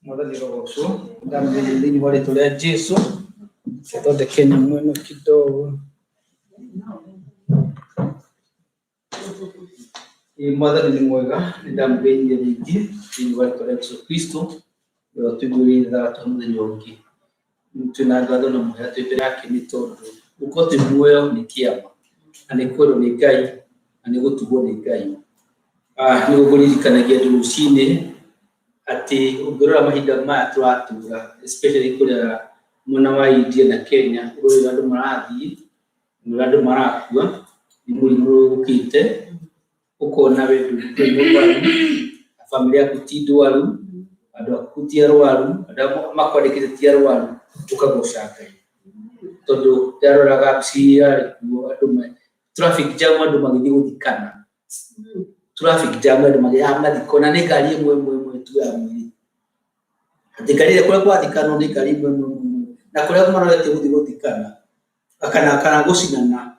Mwathani rogoco ndamenya thĩinĩ wa rĩĩtwa rĩa Jesũ thondeke nyamũ ĩno kidogo. Mwathani nĩ mwega, nĩ ndamũgeithia rĩngĩ thĩinĩ wa rĩĩtwa rĩa Jesũ Kristo ũrĩa ũtũiguĩrĩire tha twa mũthenya ũngĩ. Twĩna ngatho na mũhera twĩ mbere yake nĩ tondũ gũkorwo twĩ muoyo nĩ kĩama, na nĩ kwendwo nĩ Ngai na nĩ gũtugwo nĩ Ngai. Nĩ gũkũririkanagia andũ rũcinĩ atĩ ũngĩrora mahinda maya tũratũũra, especially kũrĩa mwena wa India na Kenya, ũrĩa andũ marathiĩ na andũ marakua, nĩ mũrimũ ũkĩte, ũkona we ndũrĩ mũrwaru, famĩlĩ yaku ti ndwaru, andũ aku ti arwaru, andũ makwandĩkĩte ti arwaru, ũkagoca Ngai. Tondũ ndaroraga mbica kuo andũ traffic jam, andũ magĩthiĩ gũthikana, traffic jam, andũ magĩthiĩ mathiko, na nĩ ngari ĩmwe tu ya mwĩrĩ. Atĩ ngari ĩrĩa kũrĩa gwathikanwo nĩ ngari ĩmwe, na kũrĩa marorete gũthiĩ gũthikana kana gũcinana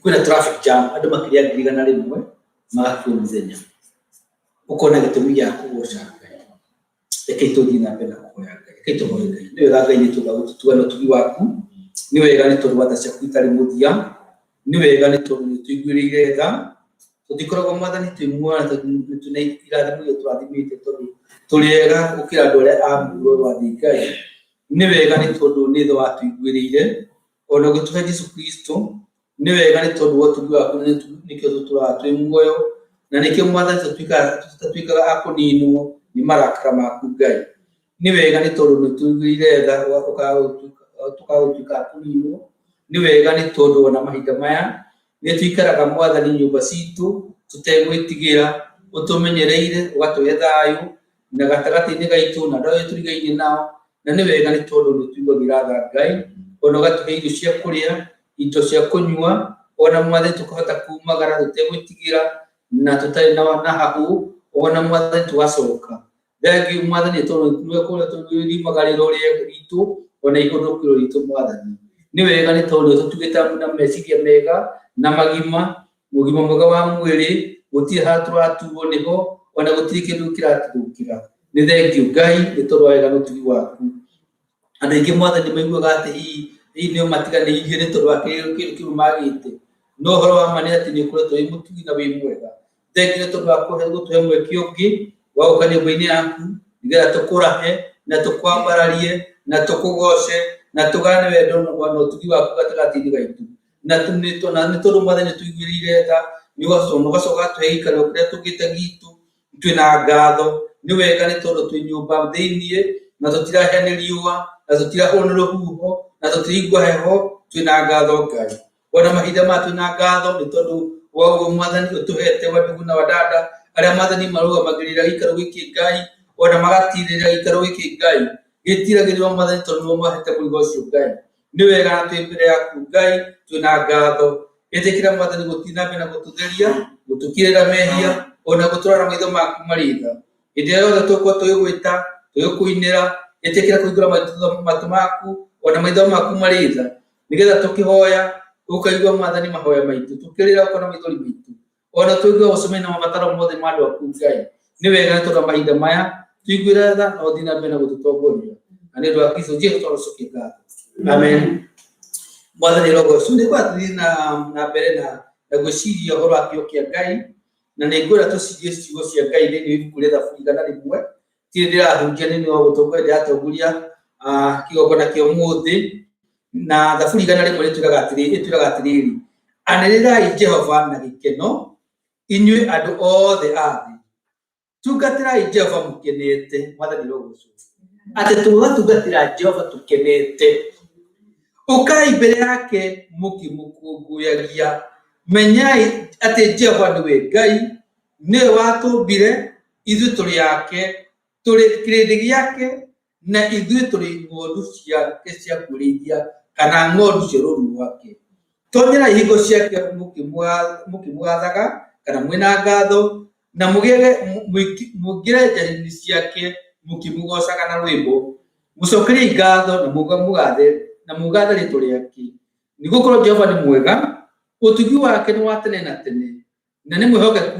kwĩna traffic jam, andũ makĩria ngiri igana rĩmwe magakua mũthenya. Ũkona gĩtũmi gĩa kũgoca Ngai. Reke tũthiĩ na mbere na kũhoya Ngai, reke tũhoye Ngai. Nĩ wega Ngai nĩ twenda gũtũtuga na ũtugi waku, nĩ wega nĩ tondũ tha ciaku itarĩ mũthia, nĩ wega nĩ tondũ nĩ tũiguĩrĩire tha, tũtikoragwo Mwathani twĩ muoyo nĩ twĩna irathimo iria tũrathimĩte tondũ tũrĩ ega gũkĩra andũ arĩa a muoyo wa thĩ. Ngai nĩ wega nĩ tondũ nĩ tha watũiguĩrĩire ona ũgĩtũhe Jesũ Kristo. Nĩ wega nĩ tondũ wa ũtugi waku nĩkĩo tũtũraga twĩ muoyo, na nĩkĩo Mwathani tũtatuĩkaga a kũninwo nĩ marakara maku Ngai. Nĩ wega nĩ tondũ nĩ tũiguĩrĩire tha tũkagũtuĩka a kũninwo. Nĩ wega nĩ tondũ ona mahinda maya nĩ tũikaraga Mwathani nyũmba citũ tũtegwĩtigĩra, ũtũmenyereire, ũgatũhe thayũ na gatagatĩ-inĩ gaitũ na andũ arĩa tũrigainie nao. Na nĩ wega nĩ tondũ nĩ ũtuiguagĩra tha Ngai, ona ũgatũhe irio cia kũrĩa, indo cia kũnyua, ona Mwathani tũkahota kumagara tũtegwĩtigĩra na tũtarĩ na hahũ, ona Mwathani tũgacoka. Thengiũ Mwathani tondũ nĩ ũkoretwo riumagarĩra ũrĩa ritũ ona ihũthũkĩro ritũ Mwathani. Nĩ wega nĩ tondũ nĩ ũtũtugĩte na meciria mega na ũgima mwega wa mwĩrĩ, gũtirĩ handũ tũraturwo nĩho, ona gũtirĩ kĩndũ kĩratũthũkĩra. Nĩ thengiũ Ngai nĩ tondũ wa wega na ũtugi waku. Andũ aingĩ Mwathani nĩ maiguaga atĩ hihi nĩo matiganĩirie nĩ tondũ wa kĩndũ kĩu magĩte, no ũhoro wa ma nĩ atĩ nĩ ũkoretwo wĩ mũtugi na wĩ mwega. Thengiũ nĩ tondũ wa gũtũhe mweke ũngĩ wa gũka nyũmba-inĩ yaku nĩgetha tũkũrahe na tũkwambararie na tũkũgoce na tũgane wendo na ũtugi waku gatagatĩ-inĩ gaitũ. Na nĩ tondũ Mwathani nĩ tũiguĩrĩire tha, nĩ ũgacoka ũgatũhe gĩikaro kĩrĩa tũngĩte gitu, twĩna ngatho. Nĩ wega nĩ tondũ twĩ nyũmba thĩiniĩ na tũtirahĩa nĩ riũa na tũtirahũrwo nĩ rũhuho na tũtiraigua heho, twĩna ngatho Ngai. Ona mahinda maya twĩna ngatho nĩ tondũ wa ũguo Mwathani ũtũhete wandugu na wadada arĩa Mwathani marũgamagĩrĩra gĩikaro gĩkĩ Ngai, ona magatirĩrĩra gĩikaro gĩkĩ Ngai. Gĩtiragĩrĩrwo Mwathani tondũ nĩwe ũmahete mũrigo ũcio Ngai. Nĩ wega na twĩ mbere yaku Ngai, twĩna ngatho. Ĩtĩkĩra Mwathani gũthiĩ na mbere na gũtũtheria, gũtũkirĩra mehia, ona gũtũrora maitho maku marĩ tha. Hĩndĩ ĩrĩa yothe tũgũkorwo tũgĩgwĩta, tũgĩkũinĩra, ĩtĩkĩra kũhingũra matũ maku ona maitho maku marĩ tha, nĩgetha tũkĩhoya ũkaigua Mwathani mahoya maitũ, tũkĩrĩra ũkona maithori maitũ, ona tũigua ũcemania na mabataro mothe ma andũ aku Ngai. Nĩ wega nĩ tondũ mahinda maya tũiguĩre tha na ũthiĩ na mbere na gũtũtongoria, na nĩ ũndũ wa Kristo Jesũ tũrocokia ngatho. Amen. Mwathani rogocũ nĩ gwathiĩ na mbere na gwĩciria ũhoro wa kĩo kĩa Ngai, na nĩ ngwĩra tũcirie ciugo cia Ngai thĩinĩ wa ibuku rĩa Thaburi igana rĩmwe. Ti ndĩrahunjia nĩ wa gũtongoria, ndĩratongoria kĩgongona kĩa ũmũthĩ, na Thaburi igana rĩmwe ĩtwĩraga atĩrĩrĩ: anĩrĩrai Jehova na gĩkeno, inyuĩ andũ othe a thĩ, tungatĩrai Jehova mũkenete. Mwathani rogocũ atĩ tũgatungatĩra Jehova tũkenete. Ũkai mbere yake mũkĩmũkũngũyagia, menyai atĩ Jehova nĩwe Ngai, nĩwe watũmbire, ithuĩ tũrĩ ake, tũrĩ kĩrĩndĩ gĩake, na ithuĩ tũrĩ ng'ondu ciake cia kũrĩithia kana ng'ondu cia rũru rwake. Tonyerai hingo ciake mũkĩmwathaga kana mwĩna ngatho, na mũingĩre njĩra-inĩ ciake mũkĩmũgocaga na rwĩmbo. Mũcokeriai ngatho na mũgathe rĩĩtwa rĩake, nĩgũkorwo Jehova nĩ mwega, ũtugi wake nĩ wa tene na tene, na nĩ mwĩhokeku,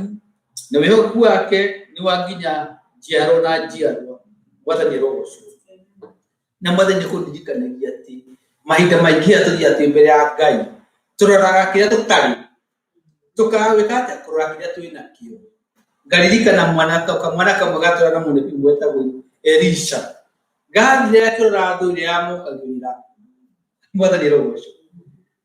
na wĩhokeku wake nĩ wa nginya jiaro na jiaro wata ni rogo so na mothe ni kundirikanagia ati mahinda maingi aturi ati mbere ya Ngai turoraga kiria tutari tukawika ati kurora kiria twina kio ngaririkana mwana kamwe gatura na munebi gwetagwo Elisha gathire akirora thuri ya mukagirira mothe ni rogo so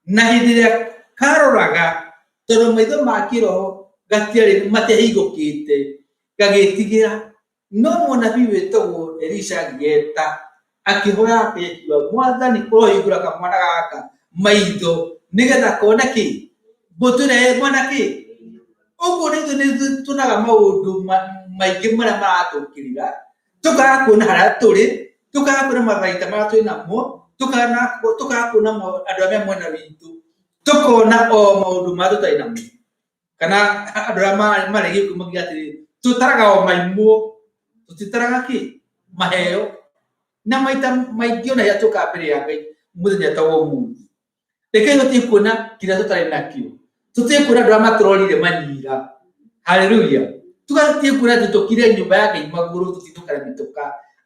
na hindi iria karoraga tondu maitho ma kiroho gatiari matehingukite gagitigira no munabi wetagwo Elisha gieta akihoya akiwa mwathani kurohingura kamwana gaka maitho nigetha kona ki butune mwana ki uguo ni tunaga maundu maingi maria maratukirira tukaga kuona haria turi tukaga kuona mathaita maria twina mo tukaga kuona andu aria mwena witu tukona o maundu maria tutai namo kana andu aria maregi kumagia atiri tutaraga o maimuo tutitaraga ki maheo na maita maingĩ ona ya tuka mbere ya Ngai muthenya ta ũmũthĩ reke tũtikuona kĩrĩa tũtarĩ nakĩo tũtikuona andũ arĩa matũrorire manyira haleluya tũgatikuona atĩ tũkire nyũmba ya Ngai magũrũ tũtitũkara mĩtũka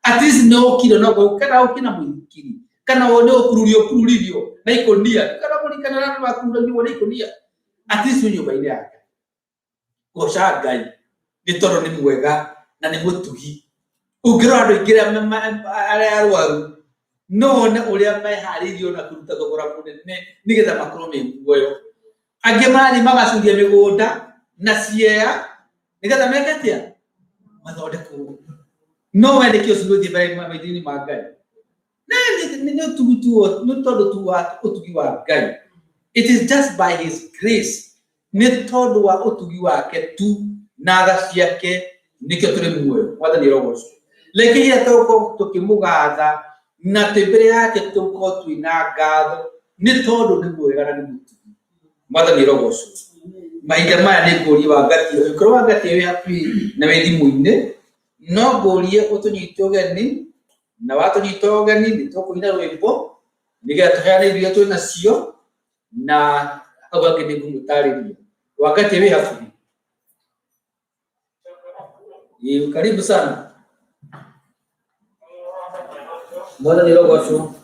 at least no kiro no kana ũkina mũingĩri kana nĩ ũkururirio na ikonia kana mũrikana na makururio na ikonia at least nyũmba-inĩ yake goca Ngai nĩ tondũ nĩ mwega na nĩ mũtugi ungirora andu aingi aria arwaru no ne uria meharirio na kuruta thogora munene nigetha makorwo me muoyo angi mari magacuria migunda na ciea nigetha meketia mathondekwo no wende kio ciruthi mbere maithini ma Ngai na ni utugi no tondu tu wa utugi wa Ngai it is just by his grace ni tondu wa utugi wake tu na tha ciake nikio turi muoyo mwathani rogoco leke ya toko tukimugatha na tembere yake tuko twina ngatho ni tondu ni mwega na ni mutugi mwathani rogoco mahinda maya ni ngũrie wa ngati ũkorwo wa ngati ĩyo hakuhĩ na wĩ thimũ-inĩ no ngũrie ũtũnyite ũgeni na watũnyita ũgeni nĩ tũkũina rwĩmbo nĩgetha tũheane irio twĩ nacio na hau hangĩ nĩ ngũmũtarĩria wa ngati wĩ hakuhĩ karibu sana mwathani rogoco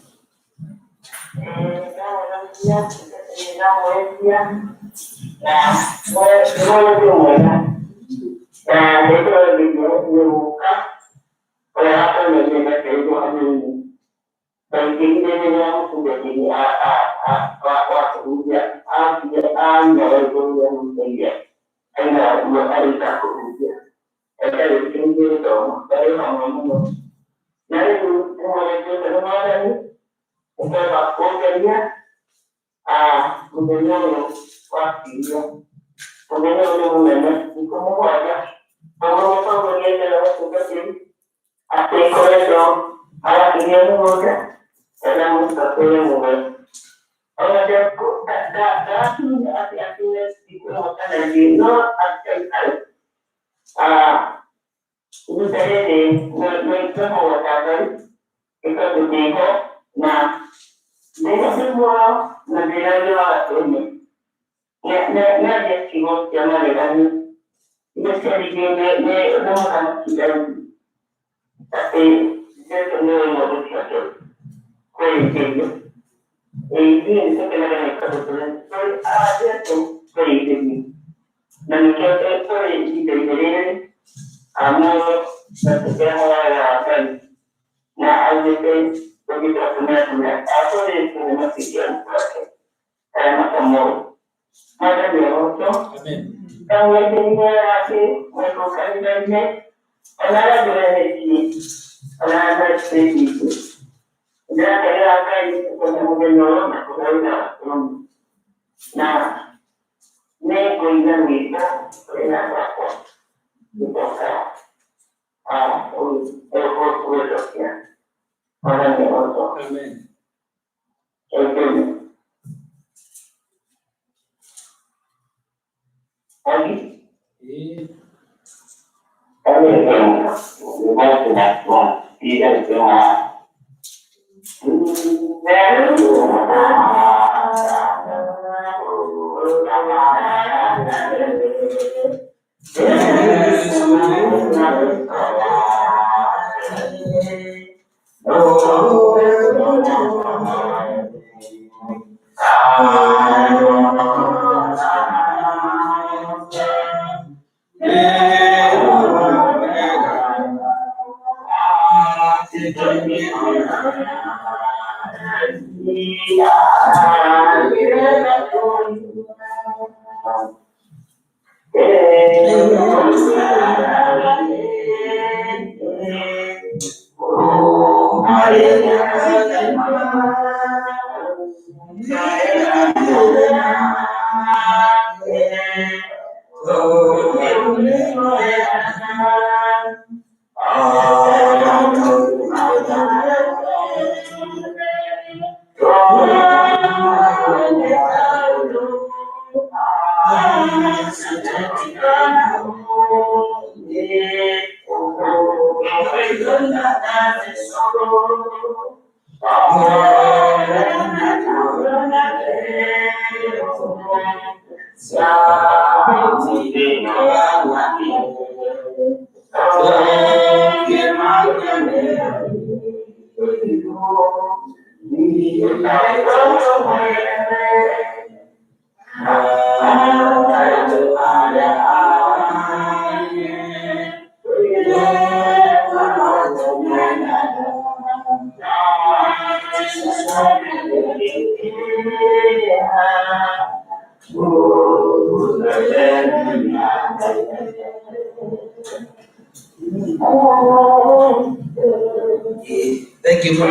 Thank you for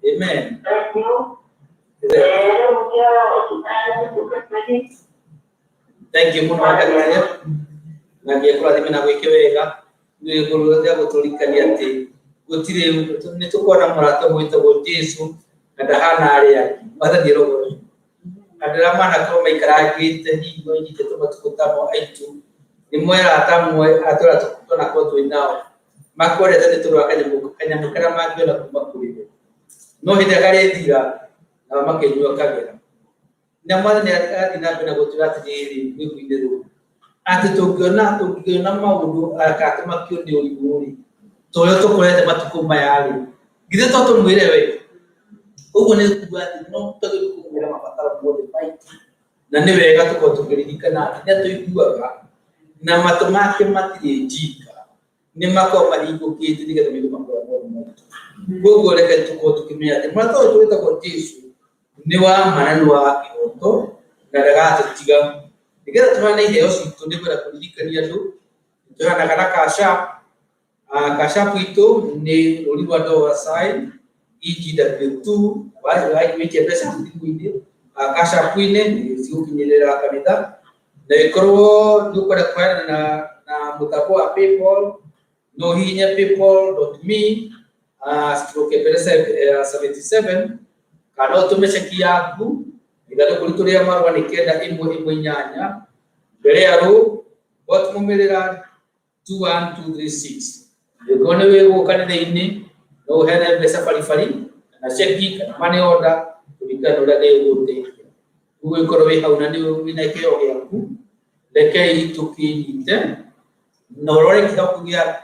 Amen. Thank you muno wakati na ngiye kurathime na gwike wega ngiye kuruthia guturikania ati gutire ni tukona murato mwitagwo Jesu na ndahana aria wathani rogo andira mana ko maikaragite hingo nyite tumatukutamo aitu ni mwera atamwe atora tukona ko twinao makore tete turwakanye kanyamukara magwe na kumakurire no hinde gare thira na makenywa kagera na mwana ni ati na bena guturatiri ni kwinderu ati tukiona maundu akatuma kiundi uliguri toyo tukorete matukuma yali githe toto mwire we ugo ni kuati no toyo kumira mabatara mode pai na ni wega tukotukiririkana ati tuiguaga na matomake matire jika ni mako mahingo kiti diga tumigo makora mo ugo reke tukotukimia ati mato tuita ko Jesu ni wa mananu wa kioto na daga tutiga diga twana iheo situ ni bara kuririkania ndu tuhana kana kasha pito ni oliwa do wasai EGW2 wai wiki pesa ndikuinde kasha puine ni siukinyelera kanitha na ikoro dukora kwa na mutabo wa PayPal no hinya paypal.me stroke pesa 77 kana tumeshaki yaku igalo kulituria marwa nikenda imwe nyanya mbere yaro bot mumerera 21236 yegone wego kanitha-ini no hena pesa farifari na cheki kana money order kulingana na ule utekia uwe korowe hauna ndio winakeo yaku leke itukinyite no rore kitakugia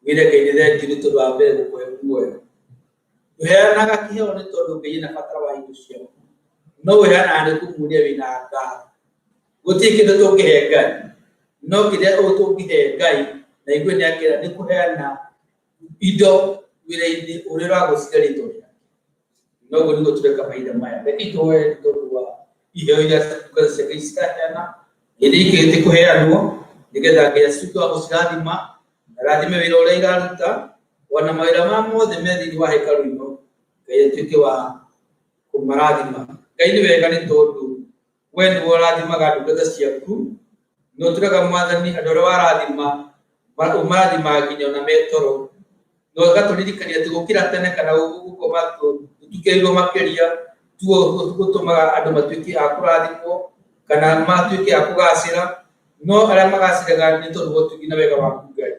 wire kaidire diritu ba mbere kuwe uhera na kiheo ni tondu ngai na fatara wa hindu cio no uhera na kumuria wina nga guti kindu tungihe ngai no kire utungihe ngai na igwe ni akira ni kuheana ido wire-ini urira gucigarito no go ni tureka maida maya leki towe tondu wa iheo ya kukaza kaisana ili kiti kuheanwo nigetha ngai acuke wa gucirathima rathime wira uria iraruta wana mawira ma mothe methi wa hekalu ino ngai atuike wa kumarathima ngai ni wega ni tondu we ni worathimaga ndungata ciaku no turaga mwathani andu aria warathima umarathima nginya ona metoro no gaturirikania ati gukira tene kana gukoma tukeirwo makeria tugutumaga andu matuike a kurathimwo kana matuike a kugacira no aria magaciraga ni tondu gutugina wega waku ngai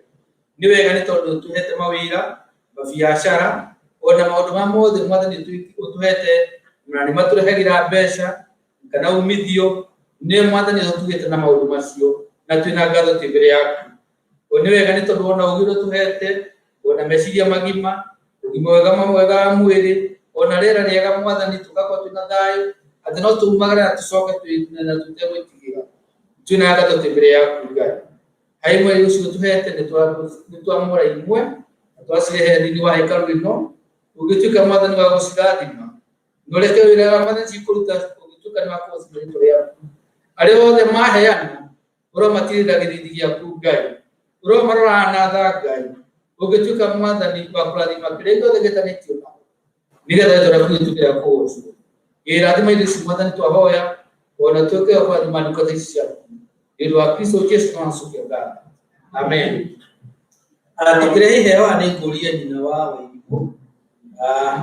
ni wega ni tondu tuhete mawira mabiacara ona maundu ma mothe mwathani utuhete na ni maturehagira mbeca kana umithio ni mwathani utugite na maundu macio na twina ngatho timbere yaku ni wega ni tondu ona ugiro tuhete ona meciria magima ugima wega mwega mwiri ona rera riega mwathani tukakwa twina thayu ati no tumagara tucoke twina tutegwitigira twina ngatho timbere yaku ngai hai mweri ucio tuhete ni twamura imwe twasirehe thĩinĩ wa hekalu ĩno ũgĩtuĩka mwathani wa gũcirathima noreke wĩra wa mwathani cikũruta ũgĩtuĩka nĩ wakosi rĩtwa rĩaku arĩa othe maheana ũromatirĩra gĩthithi gĩaku Ngai ũromarora na tha Ngai ũgĩtuĩka mwathani wa kũrathima kĩrĩa gĩothe gĩtanĩtio nao nĩgetha rĩtwa rĩaku rĩtuĩke rĩa kũgocwo irathima ici mwathani twahoya ona tuĩke kũrathima ndungata ici ciaku nĩ ũndũ wa Kristo Jesũ tũnacokia ngatho amen. Tukire iheo anĩngũrie nyina wa Waigũ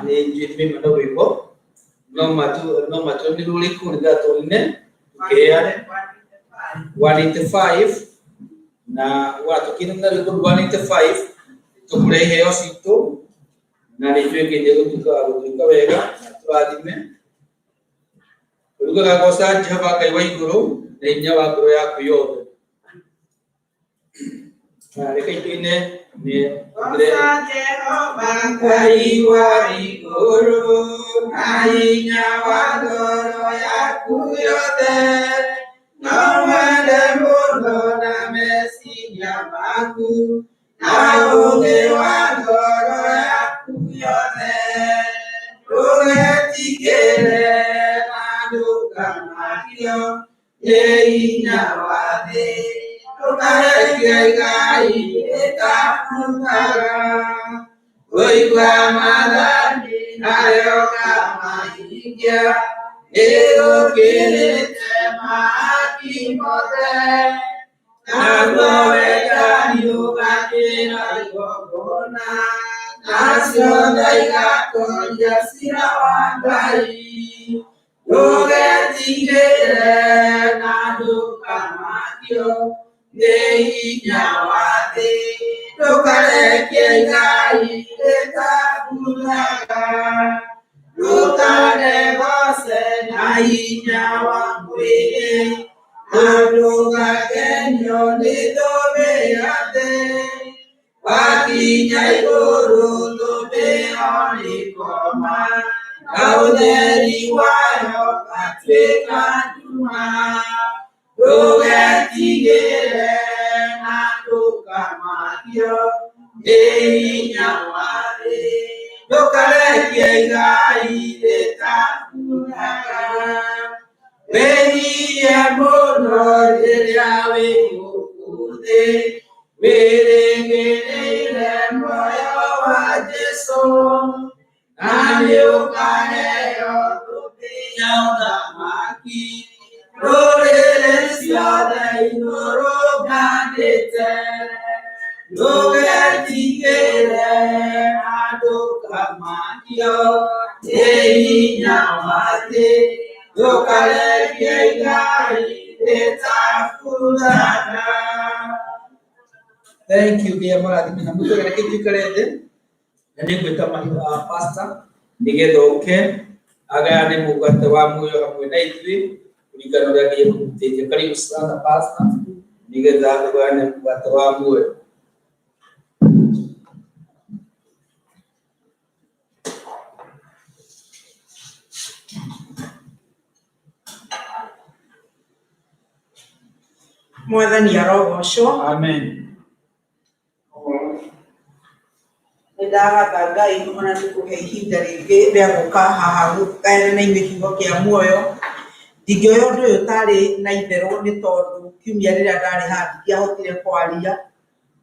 nĩ njĩtime mũno wĩgo no matũmĩrwo ũrĩkũ nĩgetha tũine tukĩheane 185 na watũkĩrĩra wĩgo 185 tũkũre iheo citũ na nĩtuĩkĩte gũtuĩka wega na tũrathime ũrugaga goca Jehova Ngai wa igũrũ na hinya wa ngoro yaku yothe reke ituine nĩ Jehova Ngai wa igũrũ na hinya wa ngoro yaku yothe no wende mũno na meciria maku na ũũgĩ wa ngoro yaku yothe ndũgetigĩre na ndũkanagio nĩ hinya wa thĩ ndũkareke Ngai ĩtakugaga ũigua maathani nayoka mahingia nĩgũkĩrĩte mahaki mothe naguo wendani ũgakĩra igongona nacio tha igatoria cira wa Ngai ndũgetigĩre na ndũkanagio nĩ hinya wa thĩ ndũkareke Ngai ĩtakugaga ndũkanegose na hinya wa mwĩrĩ na ndũgakenio nĩ thũmbĩ ya thĩ wakinya igũrũ thũmbĩ ĩyo nĩĩkoma na ũtheri wayo ũgatuĩka nduma ndũgetigĩre na ndũkamagio nĩ hinya wa thĩ ndũkareke Ngai ĩtakugaga wĩnyihie mũno rĩrĩa wĩ gũkũ thĩ wĩrĩgĩrĩire muoyo wa Jesũ na nĩũkaheo thũmbĩ ya ũthamaki ndũrĩrĩ ciothe inũrũnganĩte ndũgetigĩre na ndũkamagio nĩ hinya wa thĩ ndũkareke Ngai ĩtakugaga. Thank you dear marathime na mũtwe reke njikare thĩ na nĩngwĩta pastor nĩgetha oke agayane mũgate wa muoyo hamwe na ithuĩ kũringana na ũrĩa Ngai ekũmũteithia. Karibu sana pastor nĩgetha agayane mũgate wa muoyo. Mwathani arogocwo. Amen. Nĩndagatha Ngai ona nĩkũhe ihinda rĩngĩ rĩa gũka haha gũkayane kiugo kĩa muoyo. Ndingĩoya ũndũ ũyũ tarĩ na itherũ nĩ tondũ kiumia rĩrĩa ndarĩ haha ndiahotire kwaria.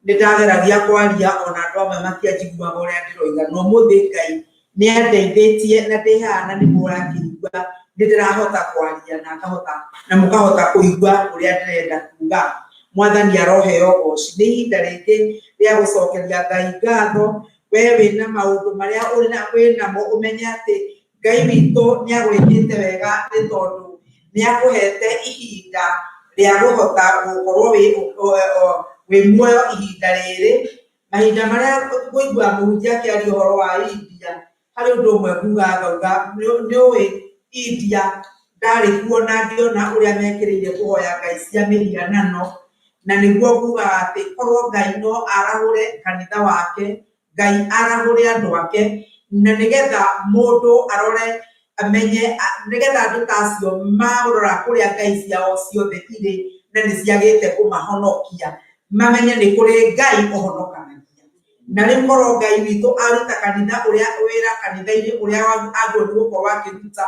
Nĩndageragia kwaria ona andũ amwe matianjiguaga ũrĩa ndĩroiga no ũmũthĩ Ngai nĩandeithĩtie na ndĩ haha na nĩ mũrakĩigua nĩndĩrahota kwaria na mũkahota kũigua ũrĩa ndĩrenda kuuga. Mwathani aroheo ũgooci. Nĩ ihinda rĩngĩ rĩa gũcokeria Ngai ngatho. Wee wĩna maũndũ marĩa wĩnamo ũmenye atĩ Ngai witũ nĩagwĩkĩte wega nĩ tondũ nĩakũhete ihinda rĩa gũhota gũkorwo wĩ muoyo ihinda rĩrĩ. Mahinda marĩa ngũigua mũhunjia akĩaria ũhoro wa India harĩ ũndũ ũmwe nguga ngauga nĩũĩ India ndarĩ kuo na ngĩona ũrĩa mekĩrĩire kũhoya ngai cia mĩhianano na nĩguo ngugaga atĩ korwo Ngai no arahũre kanitha wake, Ngai arahũre andũ ake na nĩgetha mũndũ arore amenye nĩgetha andũ tacio marora kũrĩa ngai ciao ciothe irĩ na nĩciagĩte kũmahonokia mamenye nĩ kũrĩ Ngai ũhonokanagia na rä korwo Ngai witå aruta kanitha å rä a wä ra kanitha-inä å rä a andå nä gå korwo akä ruta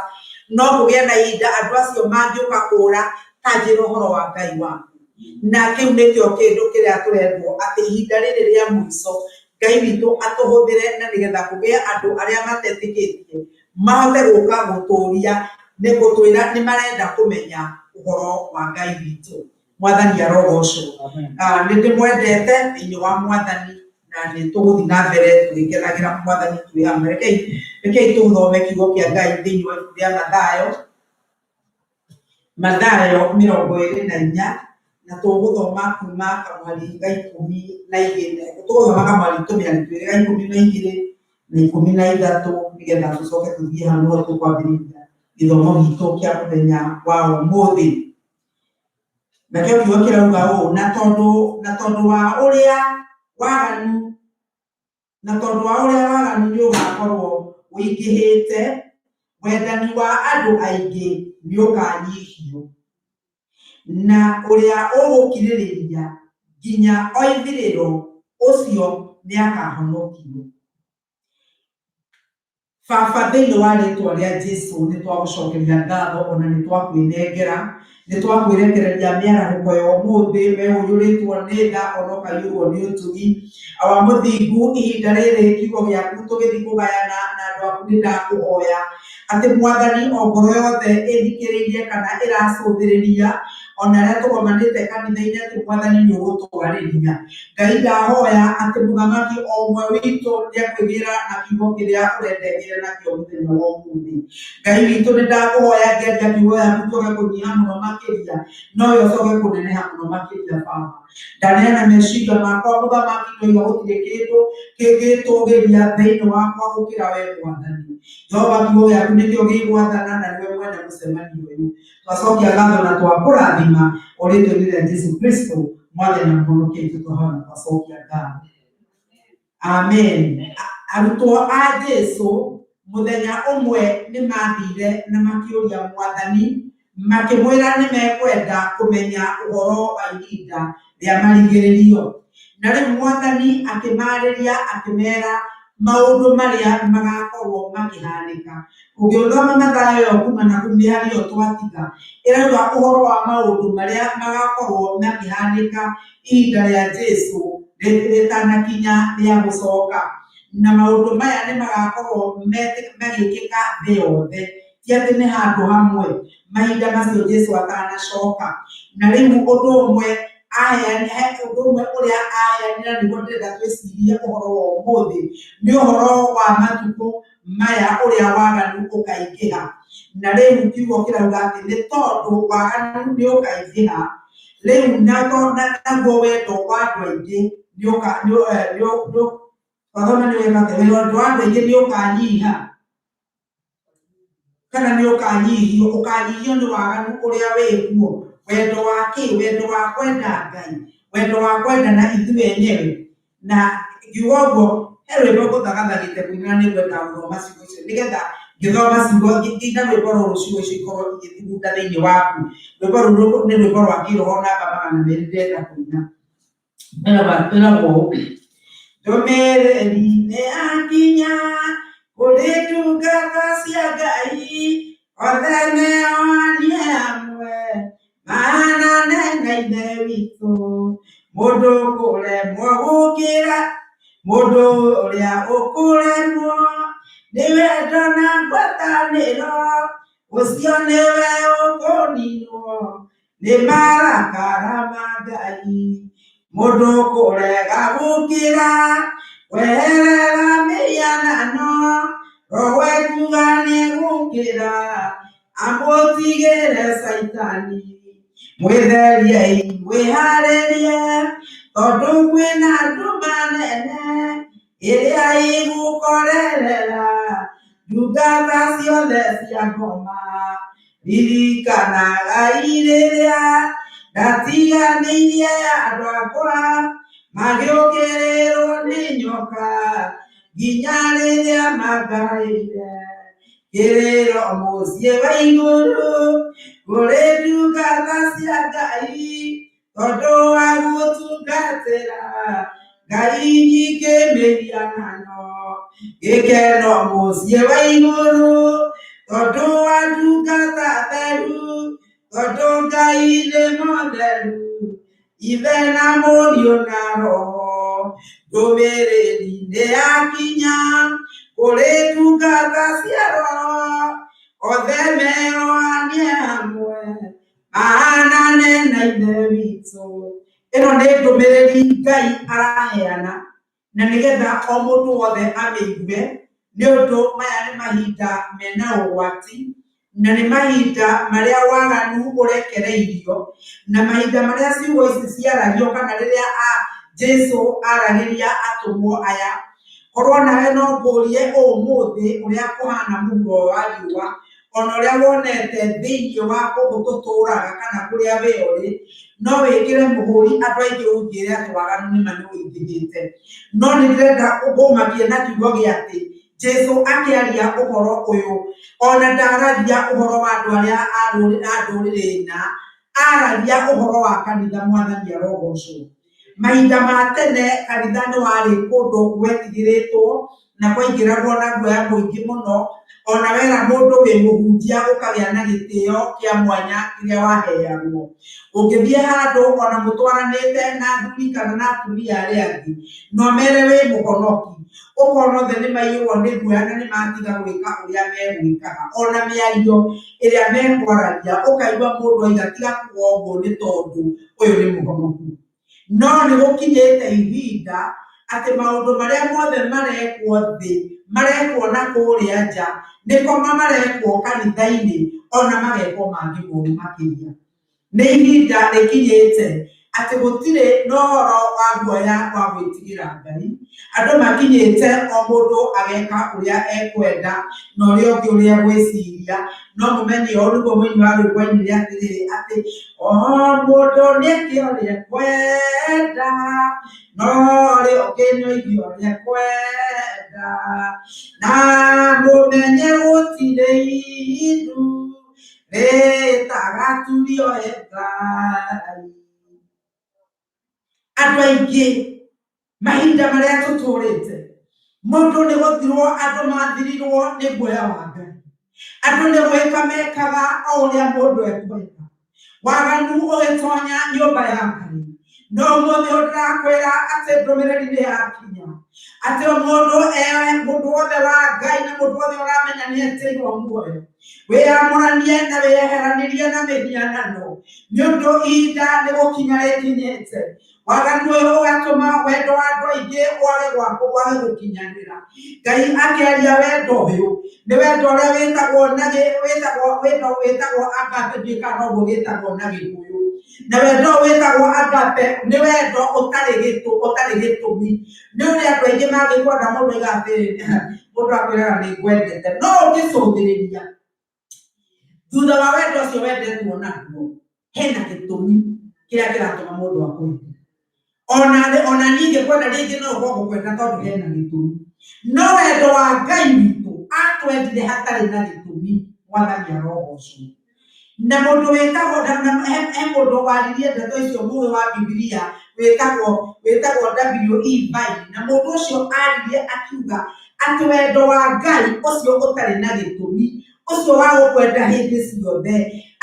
no kå gä na ihinda andå acio mangä å ka kå ra kanjä ra å horo wa Ngai waku na kä u nä kä o kä ndå kä rä a tå rendwo atä ihinda rä rä rä a mũico Ngai witå atå hå thä re na nä getha kå gä andå arä a matetä kä tie mahote gå ka gå tå ria nä gå twä ra nä marenda kå menya å horo wa Ngai witå. Mwathani arogocwo. Nä ndä mwendete thä-inä wa Mwathani na nä tå gå thiä na mbere tå gä kenagä ra Mwathani twä hamwe. Rekei tå thome kiugo kä a Ngai thä-inä wa ibuku rĩa Mathayo 24 na tå gå thoma kuma kamwari ga 12 tå gå thoma kamwari tå mä ari twä rä ga 12 na 13 nä getha tå coke tå thiä hanå tå kwambä rä ria gĩthomo gitũ kĩa mũthenya wa ũmũthĩ. Nakĩo kiugo kĩrauga ũũ, na tondũ wa ũrĩa waganu nĩ ũgakorwo wĩingĩhĩte, wendani wa andũ aingĩ nĩ ũkanyihio, na ũrĩa ũgũkirĩrĩria nginya o ithirĩro ũcio nĩ akahonokio. Baba, thĩinĩ wa rĩĩtwa rĩa Jesũ nĩ twagũcokeria ngatho ona nĩ twakwĩnengera, nĩ twakwĩrekereria mĩarahũko ya ũmũthĩ we ũiyũrĩtwo nĩ tha ona ũkaiyũrwo nĩ ũtugi. Wa mũthingu ihinda rĩrĩ kiugo gĩaku tũgĩthiĩ kũgayana na andũ aku nĩ ndakũhoya atĩ Mwathani o ngoro yothe ĩthikĩrĩirie kana ĩracũthĩrĩria ona arĩa tũgomanĩte kanitha-inĩ atĩ Mwathani nĩ ũgũtwarĩria. Ngai ndahoya atĩ mũthamaki o ũmwe witũ nĩakwĩgĩra na kiugo kĩrĩa ũrendegĩre nakĩo mũthenya wa ũmũthĩ. Ngai witũ nĩ ndakũhoya ngĩaria kiugo gĩaku tũge kũnyiha mũno makĩria, nowe ũcoke kũneneha mũno makĩria Baba. Ndaneana meciria makwa mũthamaki, ndoiga gũtirĩ kĩndũ kĩngĩtũgĩria thĩinĩ wakwa gũkĩra wee Mwathani. Jehova, kiugo gĩaku nĩkĩo gĩgwathana na nĩwe mwene mũcemanio ũyũ. Twacokia ngatho na twakũrathima o rĩĩtwa-inĩ rĩa Jesũ Kristo Mwathani na mũhonokia witũ twahoya twacokia ngatho. Amen. Arutwo a Jesũ mũthenya ũmwe nĩ mathire na makĩũria Mwathani makĩmwĩra nĩ mekwenda kũmenya ũhoro wa ihinda rĩa marigĩrĩrio. Na rĩu Mwathani akĩmarĩria akĩmera maũndũ marĩa magakorwo makĩhanĩka. Ũngĩthoma Mathayo ĩyo kuma na mĩhari ĩyo twatiga, ĩrauga ũhoro wa maũndũ marĩa magakorwo makĩhanĩka ihinda rĩa Jesũ rĩtanakinya rĩa gũcoka. Na maũndũ maya nĩ magakorwo magĩkĩka thĩ yothe, ti atĩ nĩ handũ hamwe mahinda macio Jesũ atanacoka. Na rĩu ũndũ ũmwe ũrĩa aheanĩra nĩguo ndĩrenda twĩcirie ũhoro wa ũmũthĩ nĩ ũhoro wa matukũ maya ũrĩa waganu ũkaingĩha. Na rĩu kiugo kĩrauga atĩ nĩ tondũ waganu nĩ ũkaingĩha, rĩu naguo wendo wa andũ aingĩ nĩ ũkanyiha kana nĩ ũkanyihio. Ũkanyihio nĩ waganu ũrĩa wĩkuo, wendo wa wendo wa kwenda Ngai, wendo wa kwendana ithuĩ enyewe. Na ngiuga ũguo he rwĩmbo ngũthagathagĩte kũina nĩ ngwenda gũthoma ciugo icio nĩgetha ngĩthoma ciugo nginya rwĩmbo rũrũ ciugo icio ikorwo igĩthugunda thĩinĩ waku. Rwĩmbo rũrũ nĩ rwĩmbo rwa kĩroho namba 200 ndĩrenda kũina. Ndũmĩrĩri nĩ yakinya kũrĩ ndungata cia Ngai othe meonie hamwe mahanane na Ithe witũ. Mũndũ kũremwo gũkĩra mũndũ ũrĩa ũkũremwo nĩ wendo na ngwatanĩro, ũcio nĩwe ũkũninwo nĩ marakara ma Ngai. Mũndũ kũrega gũkĩra weherera mĩhianano, roho ekuga nĩ gũkĩra amũtigĩre Saitani. Mwĩtheriei mwĩharĩrie tondũ kwĩna nduma nene ĩrĩa igũkorerera ndungata ciothe cia ngoma. Ririkanaga rĩrĩa ndatiganĩirie andũ akwa magĩũkĩrĩrwo nĩ nyoka nginya rĩrĩa mangaĩire. Kĩrĩro mũciĩ wa igũrũ kũrĩ ndungata cia Ngai tondũ wa gũtungatĩra Ngai kemerianano gekeno musie wa iguru tondu watungata theru tondu Ngai nĩ mũtheru ithe na mũriũ na roho ndũmĩrĩri nĩ yakinya kũrĩ ndungata cia roho othe meoanie hamwe mahanane na ithe witũ. Ĩno nĩ ndũmĩrĩri Ngai araheana na nĩgetha o mũndũ wothe amĩigue, nĩ ũndũ maya nĩ mahinda mena ũgwati na nĩ mahinda marĩa waganu ũrekereirio na mahinda marĩa ciugo ici ciaragio kana rĩrĩa Jesũ aragĩria atũmwo aya. Korwo nawe no ngũrie ũmũthĩ ũrĩa kũhana mũhuro wa riũa ona ũrĩa wonete thĩinĩ wa kũndũ tũtũũraga kana kũrĩa we ũrĩ, no wĩkĩre mũhũri andũ aingĩ ũnjĩre atĩ waganu nĩma nĩ ũingĩhĩte. No nĩ ndĩrenda ũkũmakie na kiugo gĩa atĩ Jesũ akĩaria ũhoro ũyũ ona ndaragia ũhoro wa andũ arĩa a ndũrĩrĩ na aragia ũhoro wa kanitha Mwathani arogocwo. Mahinda ma tene kanitha nĩ warĩ kũndũ gwetigĩrĩtwo na kwaingĩragwo na guoya mũingĩ mũno, ona wera mũndũ wĩ mũhunjia ũkagĩa na gĩtĩo kĩa mwanya kĩrĩa waheagwo. Ũngĩthiĩ handũ ona mũtwaranĩte na athuri kana na atumia arĩa angĩ no mere wĩ mũhonoki, ũkona othe nĩ maiyũrwo nĩ guoya na nĩ matiga gwĩka ũrĩa megwĩkaga, ona mĩario ĩrĩa mekwaragia ũkaigua mũndũ auga tiga kuga ũguo nĩ tondũ ũyũ nĩ mũhonoku. No nĩ gũkinyĩte ihinda atĩ maũndũ marĩa mothe marekwo thĩ marekwo na kũrĩa nja nĩko marekwo kanitha-inĩ ona magekwo mangĩ moru makĩria. Nĩ ihinda rĩkinyĩte atĩ gũtirĩ na ũhoro wa guoya wa gwĩtigĩra Ngai. Andũ makinyĩte o mũndũ ageka ũrĩa ekwenda na ũrĩa ũngĩ ũrĩa gwĩciria. No mũmenye ũũ nĩguo mũini wa rwĩmbo-inĩ rĩa atĩrĩrĩ atĩ o mũndũ nĩeke ũrĩa ekwenda no ũrĩa ũngĩ nĩoige ũrĩa ekwenda, na mũmenye gũtirĩ indu rĩtagaturio Ngai. Andũ aingĩ mahinda marĩa tũtũrĩte mũndũ nĩ gũthirwo andũ mathirirwo nĩ guoya wa Ngai. Andũ nĩ gwĩka mekaga o ũrĩa mũndũ ekwenda, waganu ũgĩtonya nyũmba ya Ngai. No ũmũthĩ ndĩrakwĩra atĩ ndũmĩrĩri nĩ yakinya atĩ mũndũ wothe wa Ngai na mũndũ wothe ũramenya nĩ etĩirwo muoyo wĩyamũranie na wĩyeheranĩrie na mĩhianano, nĩ ũndũ ihinda nĩ gũkinya rĩkinyĩte. Waganu ũyũ ũgatũma wendo wa andũ aingĩ wage gũkinyanĩra. Ngai akĩaria wendo ũyũ nĩ wendo ũrĩa wĩtagwo agape, nduĩka noguo wĩtagwo na Gĩkũyũ. Na wendo wĩtagwo agape nĩ wendo ũtarĩ gĩtũmi. Nĩ ũrĩa andũ aingĩ mangĩkwenda mũndũ auga atĩrĩrĩ, mũndũ akwĩraga nĩ ngwendete, no ũngĩcũthĩrĩria thutha wa wendo ũcio wendetwo naguo hena gĩtũmi kĩrĩa kĩratũma mũndũ akwende. Ona ningĩ kwenda rĩngĩ no ũkorwo kwenda tondũ hena gĩtũmi. No wendo wa Ngai witũ atwendire hatarĩ na gĩtũmi. Mwathani arogocwo. Na mũndũ wĩtagwo he mũndũ waririe ndeto icio mũĩ wa Bibilia wĩtagwo W.E. Vine, na mũndũ ũcio aririe akiuga atĩ wendo wa Ngai ũcio ũtarĩ na gĩtũmi, ũcio wa gũkwenda hĩndĩ ciothe,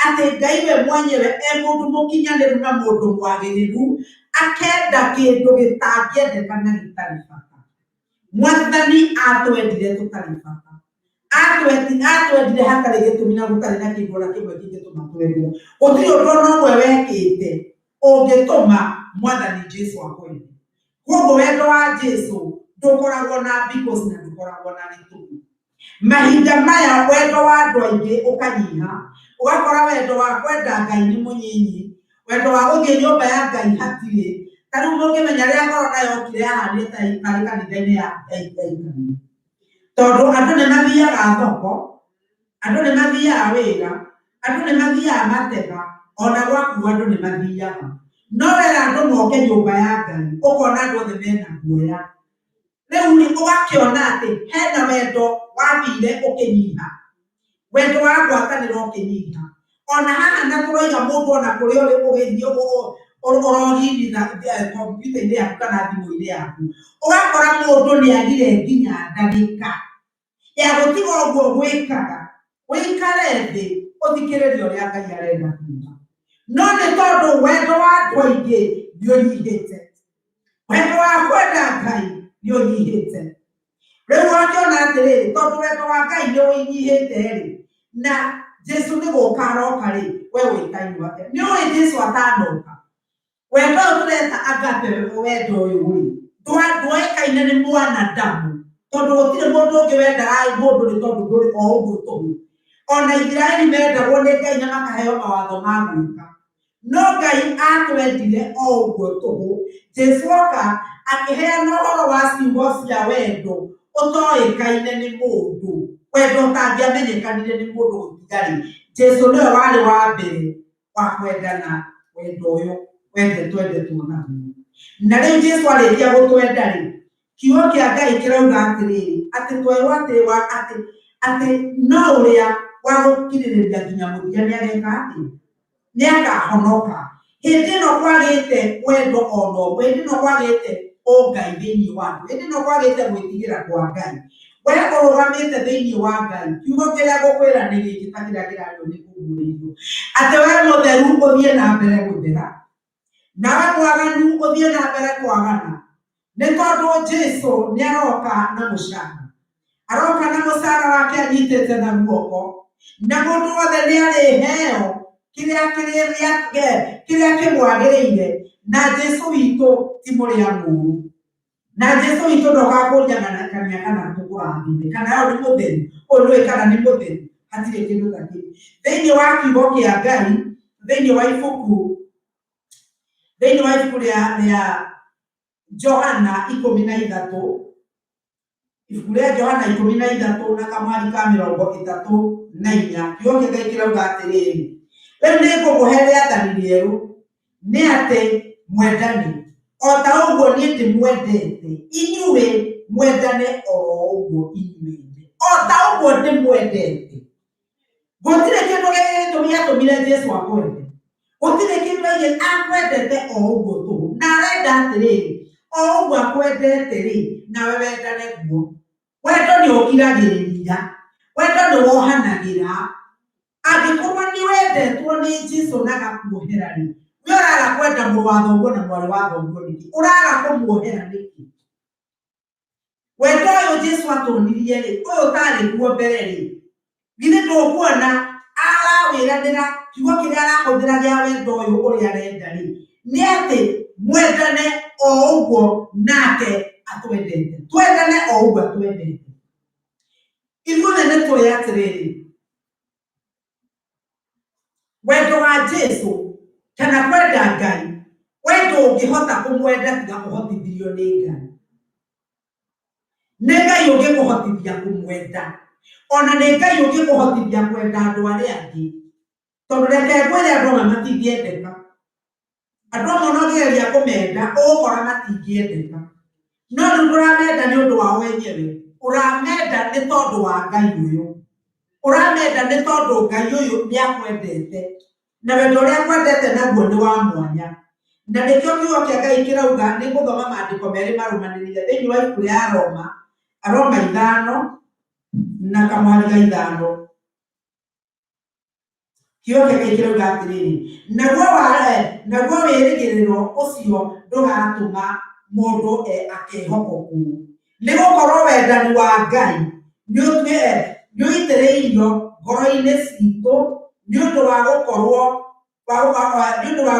atĩ Ngai we mwenyewe mũndũ mũkinyanĩru na mũndũ mwagĩrĩru akenda kĩndũ gĩtangĩendeka na gĩtarĩ bata. Mwathani atwendire tũtarĩ bata, atwendire hatarĩ gĩtũmi na gũtarĩ na kĩndũ ona kĩmwe kĩngĩtũma twendwo. Gũtirĩ ũndũ ona ũmwe wekĩte ũngĩtũma Mwathani Jesũ akwende. Koguo wendo wa Jesũ ndũkoragwo na because na ndũkoragwo na gĩtũmi. Mahinda maya wendo wa andũ aingĩ ũkanyiha, ũgakora wendo wa kwenda Ngai nĩ mũnyinyi, wendo wa gũthiĩ nyũmba ya Ngai hatirĩ. Ta rĩu mũngĩmenya rĩrĩa korona yokire yahanire ta tarĩ kanitha-inĩ ya Ngai. Tondũ andũ nĩ mathiaga thoko, andũ nĩ mathiaga wĩra, andũ nĩ mathiaga matega, ona gwaku andũ nĩ mathiaga. No wera andũ moke nyũmba ya Ngai ũkona andũ othe mena guoya. Rĩu nĩ ũgakĩona atĩ hena wendo wathire ũkĩnyiha, wendo wa ngwatanĩro ũkĩnyiha. Ona haha na tũroiga mũndũ ona kũrĩa ũrĩ ũgĩthiĩ orogi na computer ile yaku kana thimũ ile yaku ũgakora mũndũ nĩagire nginya ndagĩka ya gũtiga ũguo gwĩkaga wĩikare thĩ ũthikĩrĩrie ũrĩa Ngai arenda kuuga no nĩ tondũ wendo wa andũ aingĩ nĩũnyihĩte wendo wa kwenda Ngai nĩũnyihĩte rĩu wakĩona atĩrĩrĩ tondũ wendo wa Ngai nĩũnyihĩte-rĩ na Jesũ nĩgũka aroka rĩ we wĩkainwo atĩa nĩũĩ Jesũ atanoka wendo ũyũ tũreta agape wendo ũyũ-rĩ ndũĩkaine nĩ mwanadamu tondũ gũtirĩ mũndũ ũngĩ wendaga mũndũ nĩ tondũ ndũrĩ o ũguo tũhũ ona Ithiraeli mendagwo nĩ Ngai na makaheo mawatho ma gwĩka no Ngai atwendire o ũguo tũhũ Jesũ oka akĩheana ũhoro wa ciugo cia wendo ũtoĩkaine nĩ mũndũ wendo ũtangĩamenyekanire nĩ mũndũ gũtiga-rĩ Jesũ nĩwe warĩ wa mbere wa kwendana wendo ũyũ twendetwo naguo na rĩu Jesũ arĩkia gũtwenda-rĩ kiugo kĩa Ngai kĩrauga atĩrĩrĩ atĩ twerwo atĩ no ũrĩa wa gũkirĩrĩria nginya mũthia nĩageka atĩ nĩakahonoka hĩndĩ ĩno kwagĩte wendo ono ũmwe hĩndĩ ĩno kwagĩte ũngai thĩinĩ wa andũ hĩndĩ ĩno kwagĩte gwĩtigĩra kwa Ngai we ũrũgamĩte thĩinĩ wa Ngai kiugo kĩrĩa ngũkwĩra nĩ gĩkĩ ta kĩrĩa kĩrario nĩ kũguũrĩrio atĩ we mũtheru ũthiĩ na mbere gũthera nawe mwaganu ũthiĩ na mbere kwagana nĩ tondũ Jesũ nĩaroka na mũcara wake anyitĩte na guoko na mũndũ wothe nĩarĩheo kĩrĩa kĩmwagĩrĩire na Jesũ witũ ti mũrĩa ng'ũũ na Jesũ witũ ndokakũria kania kana tũkũrathime kana yo nĩ mũtheru ũyũ nĩwe kana nĩ mũtheru hatirĩ kĩndũ ta kĩu thĩinĩ wa kiugo kĩa Ngai thĩinĩ wa ibuku rĩa Johana 13 ibuku rĩa Johana 13 na kamwari ka 34 kiugo kĩa Ngai kĩrauga atĩrĩrĩ rĩu nĩngũmũhe rĩathani rĩerũ nĩ atĩ mwendane o ta ũguo niĩ ndĩmwendete inyuĩ mwendane o ũguo inyuĩ o ta ũguo ndĩmwendete gũtirĩ kĩndũ gĩgĩtũmi atũmire Jesũ akwende gũtirĩ kĩndũ gĩgĩ akwendete o ũguo tũhũ na arenda atĩrĩrĩ o ũguo akwendete-rĩ nawe wendane guo wendo nĩũkiragĩrĩria wendo nĩwohanagĩra angĩkorwo nĩwendetwo nĩ Jesũ na agakuohera-rĩ we ũraga kwenda mũrũ wa thoguo na mwarĩ wa thoguo nĩkĩ ũraga kũmuohera nĩkĩ wendo ũyũ Jesũ atũnirie-rĩ ũyũ ũtarĩ guo mbere-rĩ githĩ ndũkuona arawĩranĩra kiugo kĩrĩa arahũthĩra gĩa wendo ũyũ ũrĩa arenda-rĩ nĩ atĩ mwendane o ũguo nake atwendete twendane o ũguo atwendete ithuothe nĩtũĩ atĩrĩrĩ wendo wa Jesũ kana kwenda Ngai wendo ũngĩhota kũmwenda tiga kũhotithio nĩ Ngai ũngĩkũhotithia kũmwenda ona nĩ Ngai ũngĩkũhotithia kwenda andũ arĩa angĩ tondũ reke ngwĩre andũ amwe matingĩendeka andũ amwe no ũgeria kũmenda ũgũkora matingĩendeka no rĩu ndũramenda nĩ ũndũ wao wenyewe ũramenda nĩ tondũ wa Ngai ũyũ ũramenda nĩ tondũ Ngai ũyũ nĩakwendete na wendo ũrĩa akwendete naguo nĩ wa mwanya na nĩkĩo kiugo kĩa Ngai kĩrauga nĩ gũthoma maandĩko merĩ marũmanĩrĩire thĩinĩ wa ibuku rĩa Aroma 5 na kamwari ga 5 kiugo kĩa Ngai kĩrauga atĩrĩrĩ naguo wĩrĩgĩrĩro ũcio ndũgatũma mũndũ akĩhokoku nĩ gũkorwo wendani wa Ngai nĩũitĩrĩirio ngoro-inĩ citũ nĩ ũndũ wa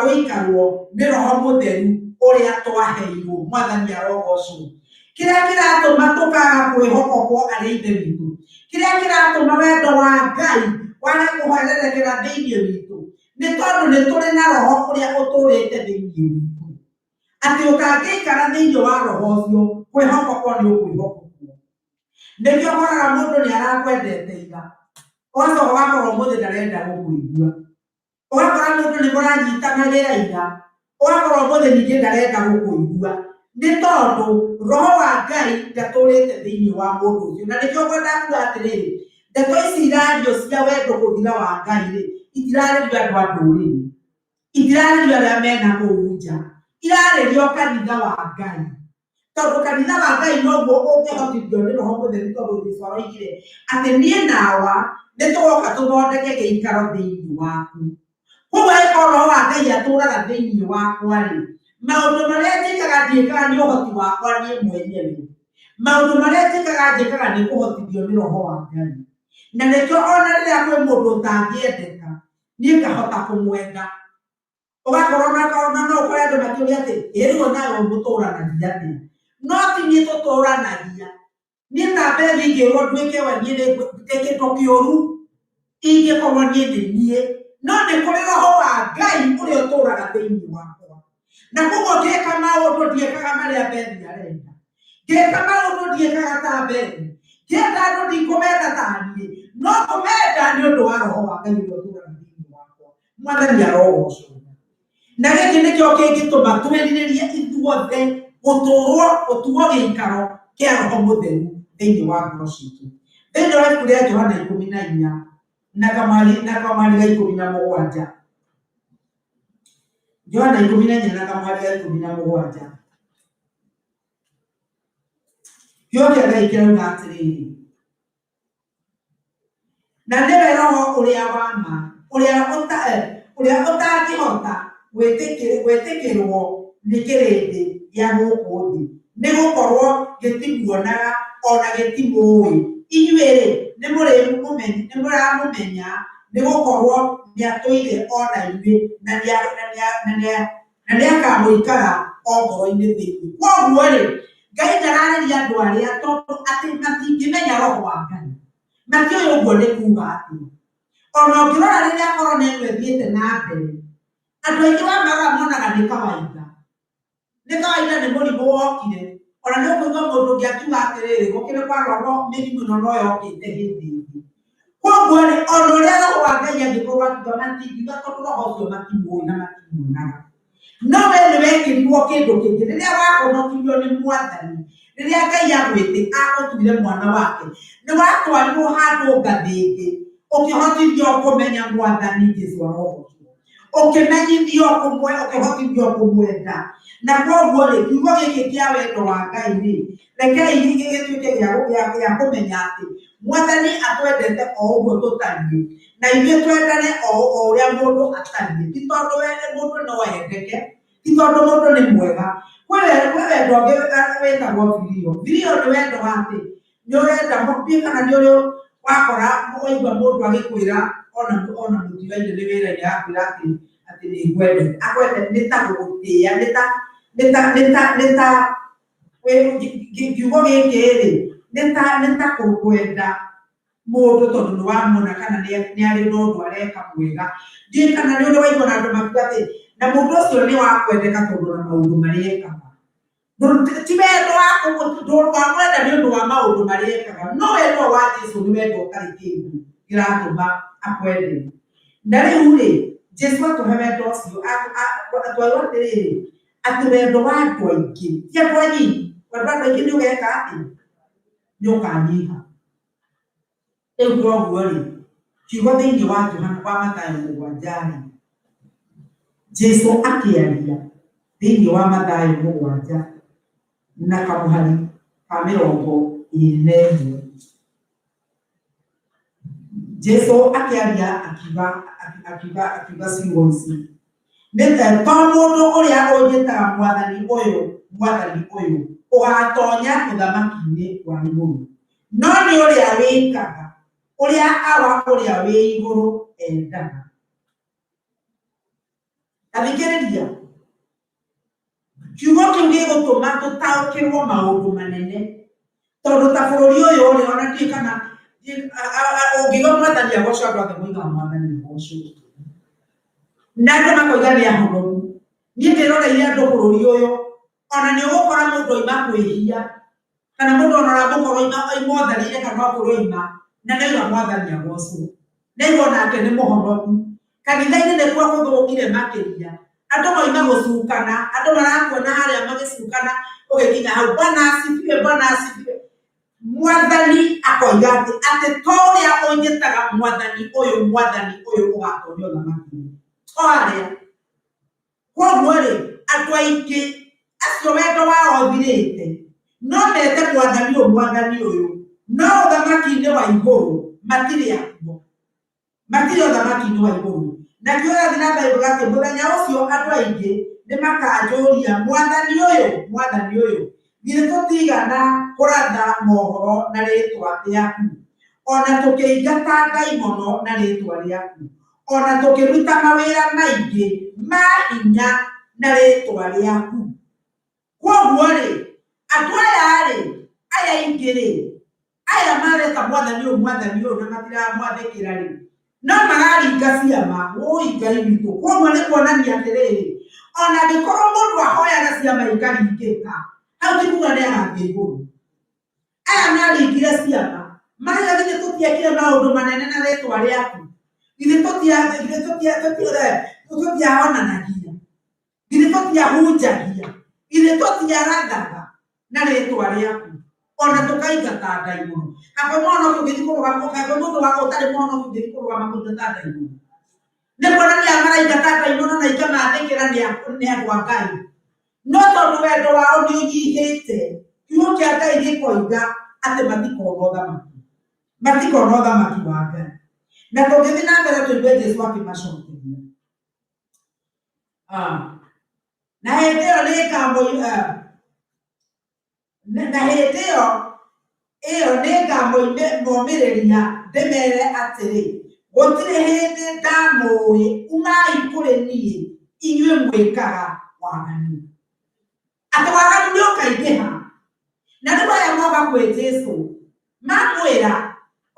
gũikarwo nĩ Roho Mũtheru ũrĩa twaheirwo Mwathani arogocwo kĩrĩa kĩratũma tũkaga kwĩhokwo arĩ ithe witũ kĩrĩa kĩratũma wendo wa Ngai wage kũhererekera thĩinĩ witũ nĩ tondũ nĩ tũrĩ na Roho ũrĩa ũtũrĩte thĩinĩ witũ atĩ ũkangĩikara thĩinĩ wa Roho ũcio kwĩhokwo nĩ ũkwĩhokwo nĩkĩo ũkoraga mũndũ nĩarakwendete ira ũgacoka ũgakora ũmũthĩ ndarenda gũkũigua ũgakora mũndũ nĩmũranyitanagĩra ira ũgakora ũmũthĩ ningĩ ndarenda gũkũigua nĩ tondũ Roho wa Ngai ndatũrĩte thĩinĩ wa mũndũ ũcio na nĩkĩo ngwenda kuuga atĩrĩrĩ ndeto ici irario cia wendo gũthira wa Ngai-rĩ itirarĩrio andũ a ndũrĩrĩ itirarĩrio arĩa mena kũu nja, irarĩrio kanitha wa Ngai. Tondũ kanitha wa Ngai noguo ũngĩhotithio nĩ Roho Mũtheru, tondũ Jesũ aroigire atĩ niĩ nawa nĩtũgoka tũthondeke gĩikaro thĩinĩ waku. Koguo angĩkorwo Roho wa Ngai atũũraga thĩinĩ wakwa-rĩ, maũndũ marĩa njĩkaga ndiĩkaga nĩ ũhoti wakwa niĩ mwenyewe. Maũndũ marĩa njĩkaga nĩ kũhotithio nĩ Roho wa Ngai. Na nĩkĩo ona rĩrĩa kwĩ mũndũ ũtangĩendeka, niĩ ngahota kũmwenda. Ũgakorwo no ũkore andũ makĩũria atĩ rĩu onawe mũtũũranagia atĩa? No ti niĩ tũtũũranagia. Niĩ ta Bethi ingĩrwo nduĩke we niĩ ndĩ kĩndũ kĩũru ingĩkorwo niĩ nĩ niĩ. No nĩ kũrĩ Roho wa Ngai ũrĩa ũtũũraga thĩinĩ wakwa. Na koguo ngĩka maũndũ ndiĩkaga marĩa Bethi arenda. Ngĩka maũndũ ndiĩkaga ta Bethi. Ngĩenda andũ ndikũmenda ta niĩ. No kũmenda nĩ ũndũ wa Roho wa Ngai ũrĩa ũtũũraga thĩinĩ wakwa. Mwathani arogocwo. Na gĩkĩ nĩkĩo kĩngĩtũma twĩrirĩrie ithuothe gũtuo gĩikaro kĩa Roho Mũtheru thĩinĩ wa ngoro citũ. Thĩinĩ wa ibuku rĩa Johana 14 na kamari ga 17. Johana 14 na kamari ga 17. Kĩo kĩa Ngai kĩrauga atĩrĩrĩ: na nĩwe Roho ũrĩa wa ma, ũrĩa ũtangĩhota gwĩtĩkĩrwo nĩ kĩrĩndĩ gĩa gũkũ thĩ, nĩgũkorwo gĩtimuonaga ona gĩtimũĩ. Inyuĩ-rĩ nĩmũramũmenya nĩgũkorwo nĩatũire ona inyuĩ na nĩakamũikara o ngoro-inĩ thĩinĩ. Koguo-rĩ, Ngai ndararĩria andũ arĩa tondũ atĩ matingĩmenya Roho wa Ngai. Matiũĩ ũguo nĩ kuuga atĩa. Ona ũngĩrora rĩrĩa korona ĩno ĩthiĩte na mbere, andũ aingĩ monaga nĩ kawaida. Nĩ kawaida nĩ mũrimũ wokire. Ona nĩ ũkũigua mũndũ ũngĩ akiuga atĩrĩrĩ, gũkĩrĩ kwa Roho mĩrimũ ĩno no yokĩte hĩndĩ ĩngĩ. Koguo-rĩ, ona ũrĩa Roho wa Ngai angĩkorwo akiuga matingiuga tondũ Roho ũcio matimũĩ na matimuonaga. No we nĩwekĩrirwo kĩndũ kĩngĩ. Rĩrĩa wahonokirio nĩ Mwathani, rĩrĩa Ngai agũtuire mwana wake, nĩwatwarirwo handũ ngathĩ ĩngĩ, ũkĩhotithio kũmenya Mwathani Jesũ arogocwo. Ũkĩmenyithio ũkĩhotithio kũmwenda. Na koguo-rĩ, kiugo gĩkĩ kĩa wendo wa Ngai-rĩ, rekei gĩtuĩke gĩa kũmenya atĩ Mwathani atwendete o ũguo tũtariĩ, na ithuĩ twendane o ũrĩa mũndũ atariĩ. Ti tondũ mũndũ no endeke, ti tondũ mũndũ nĩ mwega. Kwĩ wendo ũngĩ wĩtagwo vilio. Vilio nĩ wendo wa atĩ nĩũrenda mũthiĩ kana nĩ ũrĩ wakora waigua mũndũ agĩkwĩra ona mũtigaire nĩ wĩra-inĩ akwĩra atĩ nĩngwendete. Akwendete nĩ ta gũgũtĩĩa, nĩ ta kiugo gĩkĩ-rĩ, nĩ ta kwenda mũndũ tondũ nĩwamwona kana nĩ arĩ na ũndũ areka mwega. Ndiũĩ kana nĩ ũrĩ waigua na andũ makiuga atĩ na mũndũ ũcio nĩ wa kwendeka tondũ na maũndũ marĩa ekaga. Ti wendo wamwenda nĩ ũndũ wa maũndũ marĩa ekaga, no wendo wa Jesũ nĩ wendo ũtarĩ kĩndũ kĩratũma akwende. Na rĩu-rĩ, Jesũ atũhe wendo ũcio, atwĩrwo atĩrĩrĩ, atĩ wendo wa andũ aingĩ, ti andũ anini, wendo wa andũ aingĩ nĩũgeka atĩ nĩũkanyiha. Rĩu koguo-rĩ, kiugo thĩinĩ wa Mathayo 7, Jesũ akĩaria thĩinĩ wa Mathayo 7 na kamũhari ka 21. Jesũ akĩaria akiuga ciugo ici: to mũndũ ũrĩa ũnjĩtaga Mwathani ũyũ ũgatonya ũthamaki-inĩ wa igũrũ, no nĩ ũrĩa wĩkaga ũrĩa ũrĩa wĩ igũrũ endaga. Athikĩrĩria, kiugo kĩu gĩgũtũma tũtaũkĩrwo maũndũ manene, tondũ ta bũrũri ũyũ-rĩ, ona ndiũĩ kana ũngĩuga Mwathani agocwo, andũ othe moigaga Mwathani agocwo, na andũ makoiga nĩ ahonoku. Niĩ ndĩroreire andũ bũrũri ũyũ, ona nĩ ũgũkora mũndũ oima kwĩhia, kana mũndũ ona ũramũkorwo oima ũtharia-inĩ kana okorwo oima na nĩoiga Mwathani agocwo, nĩguo nake nĩ mũhonoku. Kanitha-inĩ nĩkuo gũthũkire makĩria. Andũ moima gũcukana, andũ marakuona harĩa magĩcukana, ũgĩkinya hau Bwana asifiwe, Bwana asifiwe. Mwathani akoiga atĩ to ũrĩa ũnjĩtaga Mwathani ũyũ ũgatonya ũthamaki-inĩ. To arĩa Koguo rĩ andũ aingĩ acio wendo wao ũthirĩte no mete mwathani ũyũ no ũthamaki-inĩ wa igũrũ matirĩ akuo, matirĩ ũthamaki-inĩ wa igũrũ. Nakĩo gathiĩ na mbere kuuga atĩ mũthenya ũcio andũ aingĩ nĩ makanjũria mwathani ũyũ githĩ tũtigana kũratha mohoro na rĩĩtwa rĩaku, ona tũkĩingata ndaimono na rĩĩtwa rĩaku, ona tũkĩruta mawĩra maingĩ ma hinya na rĩĩtwa rĩaku. Koguo rĩ andũ aya aingĩ rĩ aya mareta mwathani ũyũ na matiramwathĩkĩra rĩ no mararinga ciama Ngai witũ. Koguo nĩ kuonania atĩrĩrĩ ona angĩkorwo mũndũ ahoyaga ciama ikaringĩka hau ti kuga nĩ agathiĩ igũrũ. Aya maringire ciama marĩa githĩ tũtiekire maũndũ manene na rĩĩtwa rĩaku, githĩ tũtiahonanagia, githĩ tũtiahunjagia, githĩ tũtiarathaga na rĩĩtwa rĩaku ona tũkaingata ndaimono. Kaba mũhonoki ũngĩthiĩ kũrũgama kaba mũndũ wa ũtarĩ mũhonoki ũngĩthiĩ kũrũgama kũingata ndaimono. Nĩ kuonania maraingata ndaimono na ikamathĩkĩra nĩ andũ a Ngai no tondũ wendo wao nĩ ũnyihĩte kiugo kĩa Ngai gĩkoiga atĩ matikona ũthamaki wa Ngai. Na tũngĩthiĩ na mbere tũigue Jesũ akĩmacokeria na hĩndĩ ĩyo nĩngamomĩrĩria ndĩmere atĩrĩ gũtirĩ hĩndĩ ndamũĩ, umai kũrĩ niĩ inyuĩ mwĩkaga waganu. Atĩ waganu nĩ ũkaingĩha na rĩu aya moka kwĩ Jesũ mamwĩra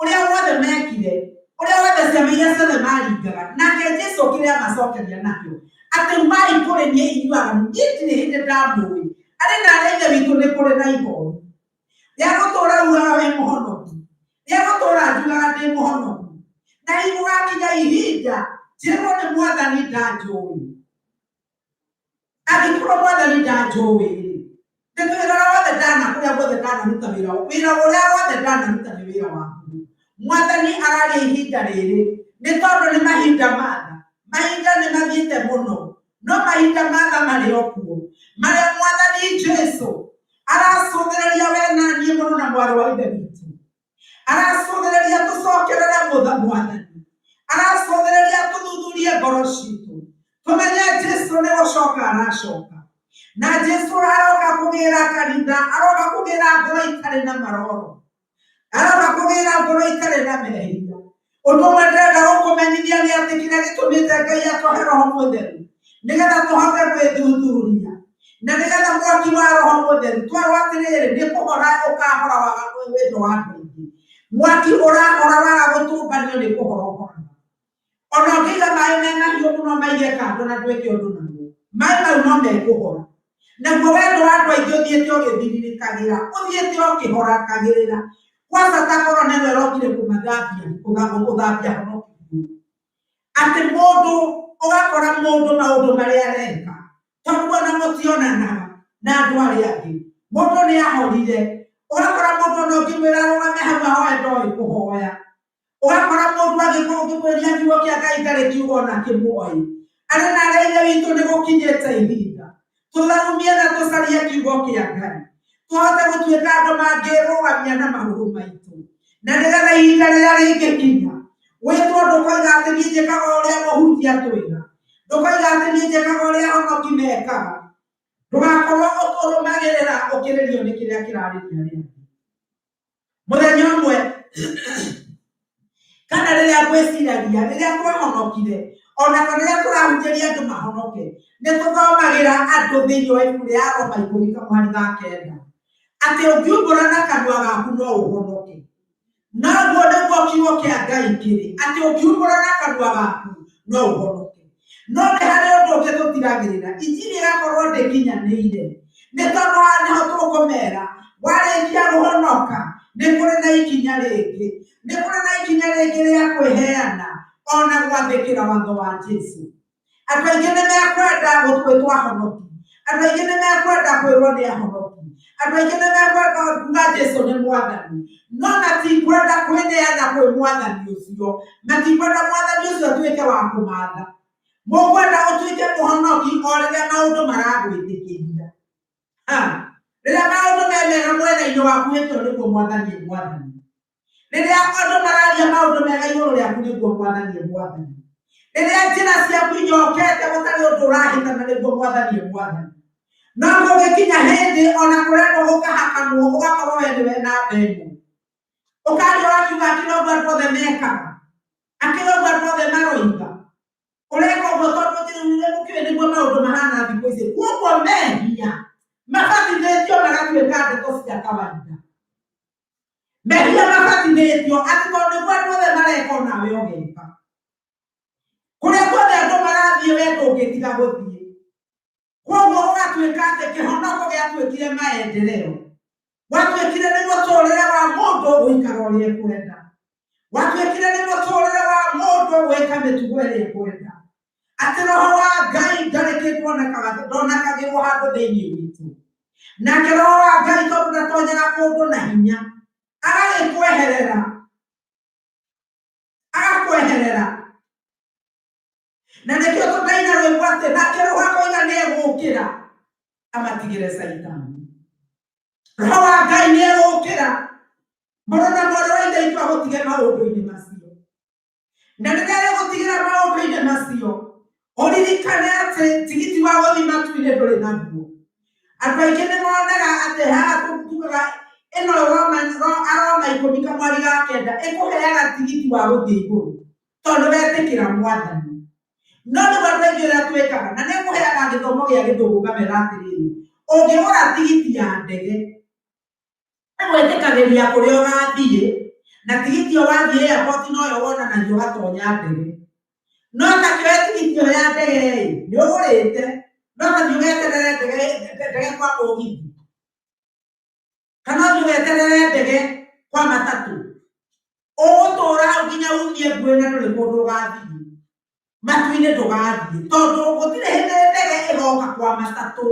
ũrĩa wothe mekire, ũrĩa wothe ciama iria ciothe maringaga, nake Jesũ kĩrĩa amacokeria nakĩo atĩ umai kũrĩ niĩ inyuĩ aganu niĩ ndirĩ hĩndĩ ndamũĩ. Arĩ narĩ ithe witũ nĩ kũrĩ na ihoru rĩa gũtũũra ugaga wĩ mũhonoku, rĩa gũtũũra njugaga ndĩ mũhonoku, na igũgakinya ihinda njĩrwo nĩ mwathani ndanjũĩ. Angĩkorwo mwathani ndanjũĩ rĩ wĩra wothe kũrĩa guothe ndanaruta wĩra ũrĩa wothe ndanaruta nĩ wĩra waku. Mwathani araria ihinda rĩrĩ nĩ tondũ nĩ mahinda matha, mahinda nĩ mathiĩte mũno no mahinda matha marĩ o kuo marĩa mwathani Jesũ aracũthĩrĩria we na niĩ mũno na mwarĩ wa ithe witũ, aracũthĩrĩria tũcokerere mwathani, aracũthĩrĩria tũthuthurie ngoro citũ tũmenye Jesũ nĩ gũcoka aracoka. Na Jesũ aroka kũgĩra kanitha, aroka kũgĩra ngoro itarĩ na maroro, aroka kũgĩra ngoro itarĩ na mehia. Ũndũ ũmwe ndĩrenda gũkũmenyithia nĩ atĩ kĩrĩa gĩtũmĩte Ngai atũhe Roho Mũtheru nĩgetha tũhote gwĩthuthuria na nĩgetha mwaki wa Roho Mũtheru twarwo atĩrĩrĩ nĩ kũhora ũkahora waga wendo wa andũ aingĩ. Mwaki ũrahora waga gũtũnganio nĩ kũhora ũhoraga. Ona ũngĩiga maĩ mena hiũ mũno maige kando na ndwĩke ũndũ naguo, maĩ mau no mekũhora. Naguo wendo wa andũ aingĩ ũthiĩte ũgĩthiririkagĩra, ũthiĩte ũkĩhorakagĩrĩra. Kwanza ta Koronelo erokire kũthambia honokio atĩ mũndũ ũgakora mũndũ maũndũ marĩa areka tondũ ona mũtionanaga na andũ arĩa angĩ mũndũ nĩ ahorire. Ũgakora mũndũ ona ũngĩmwĩra arũgame hau ahoe ndoĩ kũhoya, ũgakora mũndũ ũngĩmwĩria kiugo kĩa Ngai ndarĩ kiugo ona kĩmuoĩ. Arĩ na arĩa ithe witũ nĩ gũkinyĩte ihinda tũthomie na tũcarie kiugo kĩa Ngai tũhote gũtuĩka andũ mangĩrũgamia na magũrũ maitũ, na nĩgetha ihinda rĩrĩa rĩngĩkinya wĩtwo ndũkoiga atĩ niĩ njĩkaga ũrĩa mũhunjia atwĩra, ndũkoiga atĩ niĩ njĩkaga ũrĩa ahonoki mekaga. Ndũgakorwo ũrũmagĩrĩra ũkĩrĩrio nĩ kĩrĩa kĩrarĩria rĩngĩ. Mũthenya ũmwe kana rĩrĩa ngwĩciragia rĩrĩa twahonokire ona kana rĩrĩa tũrahunjĩria andũ mahonoke nĩ tũthomagĩra andũ thĩinĩ wa ibuku rĩa Roma 10:9 atĩ ũngiumbũra na kanua gaku no ũhonoke. Naguo nĩguo kiugo kĩa Ngai kĩrĩ atĩ ũngiumbũra na kanua gaku no ũhonoke. No nĩ harĩ ũndũ ũngĩ tũtigagĩrĩra injiri ĩgakorwo ndĩkinyanĩire nĩ tondũ nĩho tũkũmera warĩkia kũhonoka nĩ kũrĩ na ikinya rĩngĩ, nĩ kũrĩ na ikinya rĩngĩ rĩa kwĩheana ona gwathĩkĩra watho wa Jesũ. Andũ aingĩ nĩ mekwenda gũtwĩtwo ahonoki, andũ aingĩ nĩ mekwenda kwĩrwo nĩ ahonoki, andũ aingĩ nĩ mekwenda kuga Jesũ nĩ mwathani, no matikwenda kwĩneana kwĩ mwathani ũcio, matikwenda mwathani ũcio atuĩke wa kũmatha. mũkwenda ũtuĩke mũhonoki o rĩrĩa maũndũ maragwĩtĩkĩria. Rĩrĩa maũndũ me mega mwena-inĩ waku wĩtwo nĩguo Mwathani e Mwathani. Rĩrĩa andũ mararia maũndũ mega igũrũ rĩaku nĩguo Mwathani e Mwathani. Rĩrĩa njĩra ciaku inyokete gũtarĩ ũndũ ũrahĩtana nĩguo Mwathani e Mwathani. No gũgĩkinya hĩndĩ ona kũrendwo gũkahakanwo ũgakorwo we nĩwe namba ĩmwe. Ũkaria wakiuga akĩrĩ ũguo andũ othe mekaga, akĩrĩ ũguo andũ othe maroiga. Ũreka ũguo tondũ mũkĩũĩ nĩguo maũndũ mahana thikũ ici. Kuoguo mehia mabatithĩtio magatuĩka ndeto cia kawaida. Mehia mabatithĩtio atĩ tondũ nĩguo andũ othe mareka onawe ũgeka. Kũrĩa guothe andũ marathiĩ we ndũngĩtiga gũthiĩ. Kuoguo ũgatuĩka atĩ kĩhonoko gĩatuĩkire maendeleo. Watuĩkire nĩ mũtũũrĩre wa mũndũ gũikara ũrĩa ekwenda. Watuĩkire nĩ mũtũũrĩre wa mũndũ gwĩka mĩtugo ĩrĩa ekwenda. Atĩ roho wa Ngai ndarĩ kĩndũ ndonakagĩrwo handũ thĩinĩ witũ. Nake roho wa Ngai tondũ ndatonyaga kũndũ na hinya agagĩkweherera. Agakweherera. Na nĩkĩo tũkaina rwĩmbo atĩ nake roho akoiga nĩ egũũkĩra amatigĩre Saitani. Roho wa Ngai nĩ egũũkĩra mũndũ na mũndũ wa ithe itũ agũtige maũndũ-inĩ macio. Na rĩrĩa egũtigĩra maũndũ-inĩ macio, ũririkane atĩ tigiti wa gũthiĩ matu-inĩ ndũrĩ naguo. Andũ aingĩ nĩ monaga atĩ haha tugaga ĩno Aroma 10:9 ĩkũheaga tigiti wa gũthiĩ igũrũ tondũ wetĩkĩra Mwathani. No nĩ andũ aingĩ ũrĩa twĩkaga na nĩ ĩkũheaga gĩthomo gĩa Gĩthũngũ ngamera atĩrĩrĩ, ũngĩgũra tigiti ya ndege gwĩtĩkagĩria kũrĩa ũrathiĩ na tigiti ũyũ wathiĩ airport noyo wonanagia ũgatonya ndege. No takĩoe tigiti ũyũ ya ndege nĩ ũgũrĩte no tathiĩ ũgeterere ndege kwa mũgithi kana ũthiĩ ũgeterere ndege kwa matatũ. Ũgũtũũra hau nginya umie nguĩ na ndũrĩ kũndũ ũgathiĩ. Matu-inĩ ndũgathiĩ tondũ gũtirĩ hĩndĩ ndege ĩgoka kwa matatũ.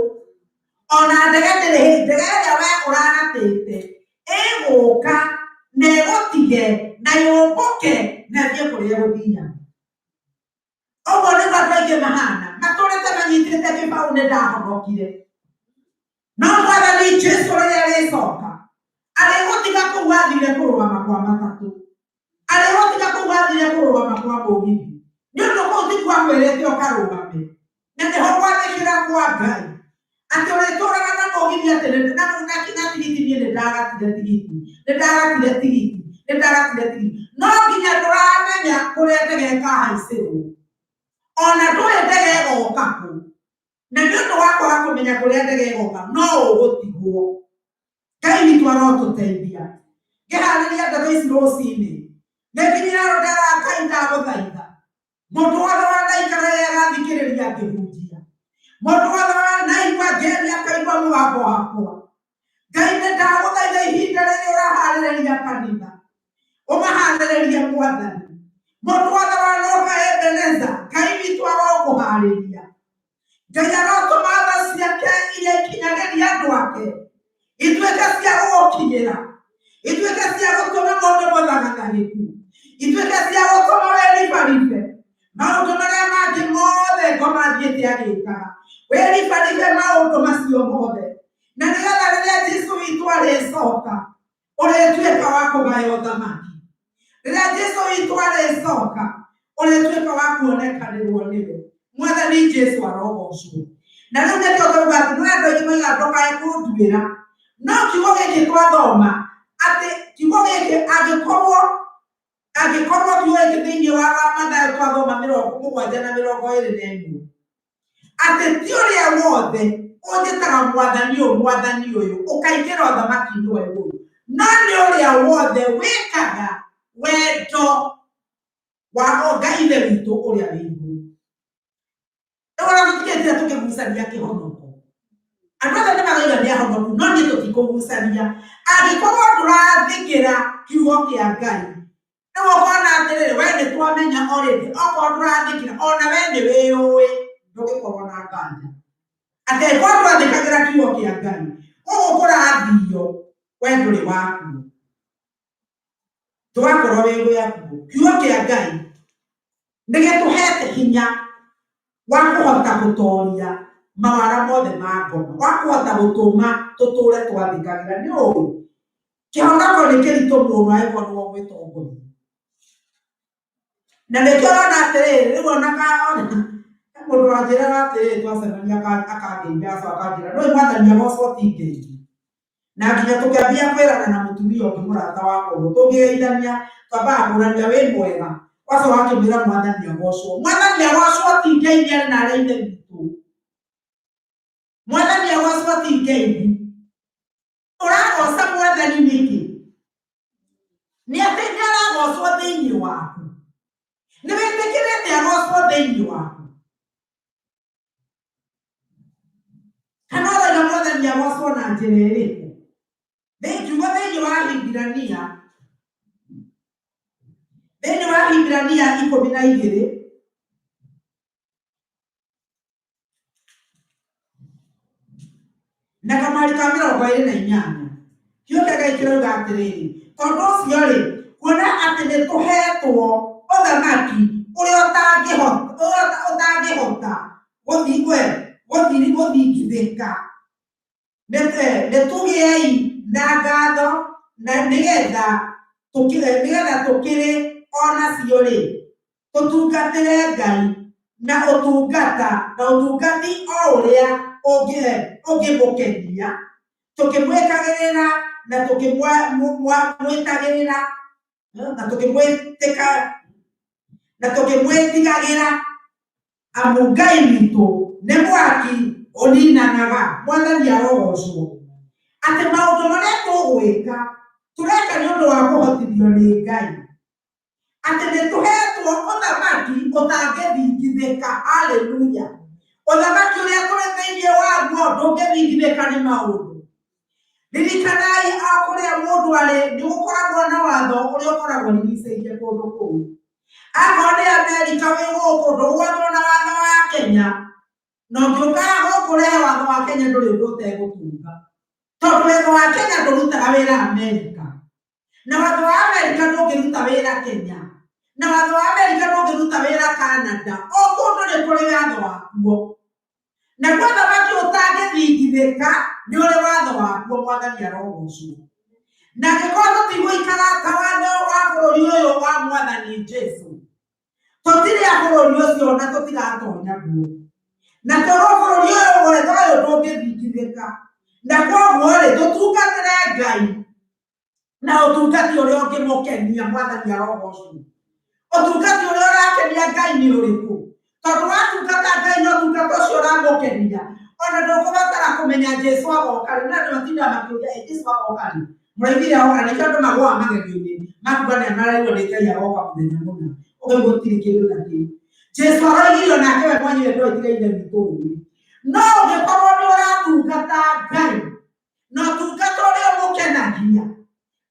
Ona ndege ndĩrĩ ndege ĩrĩa we ũraratĩte ĩgũka na ĩgũtige na yũmbũke na ĩthiĩ kũrĩa ĩgũthiaga. Ũguo nĩguo andũ aingĩ mahana matũrĩte manyitĩte kĩbaũ nĩ ndahonokire. No Mwathani Jesũ rĩrĩa rĩcoka arĩgũtiga kũu athire kũrũgama kwa matatũ, arĩgũtiga kũu athire kũrũgama kwa mũgithi. Nĩ ũndũ kũu tikuo akwĩrĩte ũkarũgame. Na nĩho gwathĩkĩra kwa Ngai atĩ ũrĩtũũraga na mũgithi atĩ na tigiti niĩ nĩndagatire tigiti. No nginya ndũramenya kũrĩa ndege ĩkahaicĩrwo. Ona ndũĩ ndege ĩgoka kũ. Na nĩ ũndũ wa kwaga kũmenya kũrĩa ndege ĩgoka no ũgũtigwo. Ngai witũ arotũteithia. Ngĩharĩria ndeto ici rũcinĩ nĩnginyĩra rũndara Ngai ndagũthaitha mũndũ wothe wanaikara rĩrĩa agathikĩrĩria ngĩhunjia, mũndũ wothe wanaigua ngĩaria akaigua mũgambo wakwa, Ngai nĩ ndagũthaitha ihinda rĩrĩa ũraharĩrĩria kanitha ũmaharĩrĩrie Mwathani. Mũndũ wothe wanoka Ebeneza Ngai witũ arokũharĩria. Ngai arotũma tha ciake iria ikinyagĩria andũ ake ituĩke cia gũgũkinyĩra, ituĩke cia gũtũma mũndũ mũthagathagiku, ituĩke cia gũtũma weribaribe maũndũ marĩa mangĩ mothe ngoma thiĩte agĩkaga. Weribaribe maũndũ macio mothe na nĩgetha rĩrĩa Jesũ witũ arĩcoka ũrĩtuĩka wa kũgaya ũthamaki. Rĩrĩa Jesũ witũ arĩcoka ũrĩtuĩka wa kuonekanĩrwo nĩwe. Mwathani Jesũ arogocwo. Na rĩu nĩkĩo tũuga atĩ nĩ andũ aingĩ moiga ndũkae kũnduĩra. No kiugo gĩkĩ twathoma atĩ kiugo gĩkĩ angĩkorwo kiugo gĩkĩ thĩinĩ wa Mathayo twathoma 7:21 atĩ ti ũrĩa wothe ũnjĩtaga mwathani ũyũ ũkaingĩra ũthamaki-inĩ wa igũrũ, no nĩ ũrĩa wothe wĩkaga wendo wa Ngai ithe witũ ũrĩa wĩ igũrũ. Rĩu ona tũtikĩtire tũkĩgucania kĩhonoko. Andũ othe nĩmaroiga nĩ ahonoku no niĩ tũtikũgucania. Angĩkorwo ndũrathikĩra kiugo kĩa Ngai rĩu ũkona atĩrĩrĩ we nĩtwamenya already okorwo ndũrathikĩra ona we nĩwĩũĩ ndũgĩkorwo na nganja. Atĩ angĩkorwo ndwathĩkagĩra kiugo kĩa Ngai ũguo kũrathio we ndũrĩ wakuo, tũgakorwo wĩ gwakuo. Kiugo kĩa Ngai nĩgĩtũhete hinya wa kuhota gutoria mawara mothe ma ngoma, wa kuhota gutuma tuture twathikagira ni uyu kihonako ni kiritu muno aigwa no gwitongoria na nikio na atiriri riu onaga mundu wanjiraga atiriri twacemania akageithia akagira no mwathani agocwo ti ngeithi na nginya tukiambia kwirana na mutumia ungi murata wa kundu tungigeithania twambaga kurania wi mwega waca wakimwira mwathani agocwo ti ngeithi ari na aria ithe witũ mwathani agocwo ti ngeithi uragoca mwathani niki ni ati ni aragocwo thiini waku ni witikirite agocwo thiini waku kana ũrauga mwathani agocwo na njĩra ĩrĩkũ ngiuga thĩinĩ wa Hibirania 12 na kamari ka 28 kĩokaga ikĩrauga atĩrĩrĩ tondũ ũcio rĩ kuona atĩ nĩ tũhetwo ũthamaki ũrĩa ũtangĩhota gũthingithĩka nĩ tũgĩei na ngatho na nĩgetha tũkĩrĩ onacio rĩ tũtungatĩre Ngai na ũtungati o ũrĩa ũngĩmũkenia tũkĩmwĩkagĩrĩra na tũkĩmwĩtagĩrĩra na tũkĩmwĩtigagĩra amu Ngai witũ nĩ mwaki ũninanaga mwathani arogocwo atĩ maũndũ marĩa tũgwĩka tũreka nĩ ũndũ wa kũhotithio nĩ Ngai atĩ nĩ tũhetwo ũthamaki ũtangĩthingithĩka haleluya ũthamaki ũrĩa tũrĩ thĩinĩ waguo ndũngĩthingithĩka nĩ maũndũ ririkanai kũrĩa mũndũ arĩ nĩ gũkoragwo na watho ũrĩa ũkoragwo rigicĩirie kũndũ kũu akorwo nĩ Amerika wĩ gũkũ ndũgwathwo na watho wa Kenya na ũngĩũkaga gũkũ ũrehe watho wa Kenya ndũrĩ ũndũ ũtegũtunga tondũ watho wa Kenya ndũrutaga wĩra Amerika na watho wa Amerika ndũngĩruta wĩra Kenya na watho wa Amerika ndũngĩruta wĩra Canada o kũndũ nĩ kũrĩ watho wakuo na ũthamaki ũtangĩthingithĩka nĩ ũrĩ watho wakuo mwathani arogocwo na angĩkorwo tũtigũikara ta watho wa bũrũri ũyũ wa mwathani Jesũ tũtirĩ a bũrũri ũcio na tũtigatonya guo na tondũ bũrũri ũyũ wetho ũyũ ndũngĩthingithĩka na koguo rĩ tũtungatĩre Ngai na ũtungati ũrĩa ũngĩmũkenia mwathani arogocwo ũtungati ũrĩa ũrakenia Ngai nĩ ũrĩkũ tondũ watungata Ngai na ũtungata ũcio ũramũkenia ona ndũkũbatara kũmenya Jesũ agoka rĩ na andũ matindaga makĩũria Jesũ agoka rĩ mũraigire agoka nĩkĩo andũ magũaga magerio-inĩ makuga nĩ maraigua nĩ Ngai agoka mũthenya mũna ũguo gũtirĩ kĩndũ na kĩu Jesũ araigire onake we mwenyewe ndwetigaire witũ no ũngĩkorwo nĩ ũratungata Ngai na ũtungata ũrĩa ũmũkenagia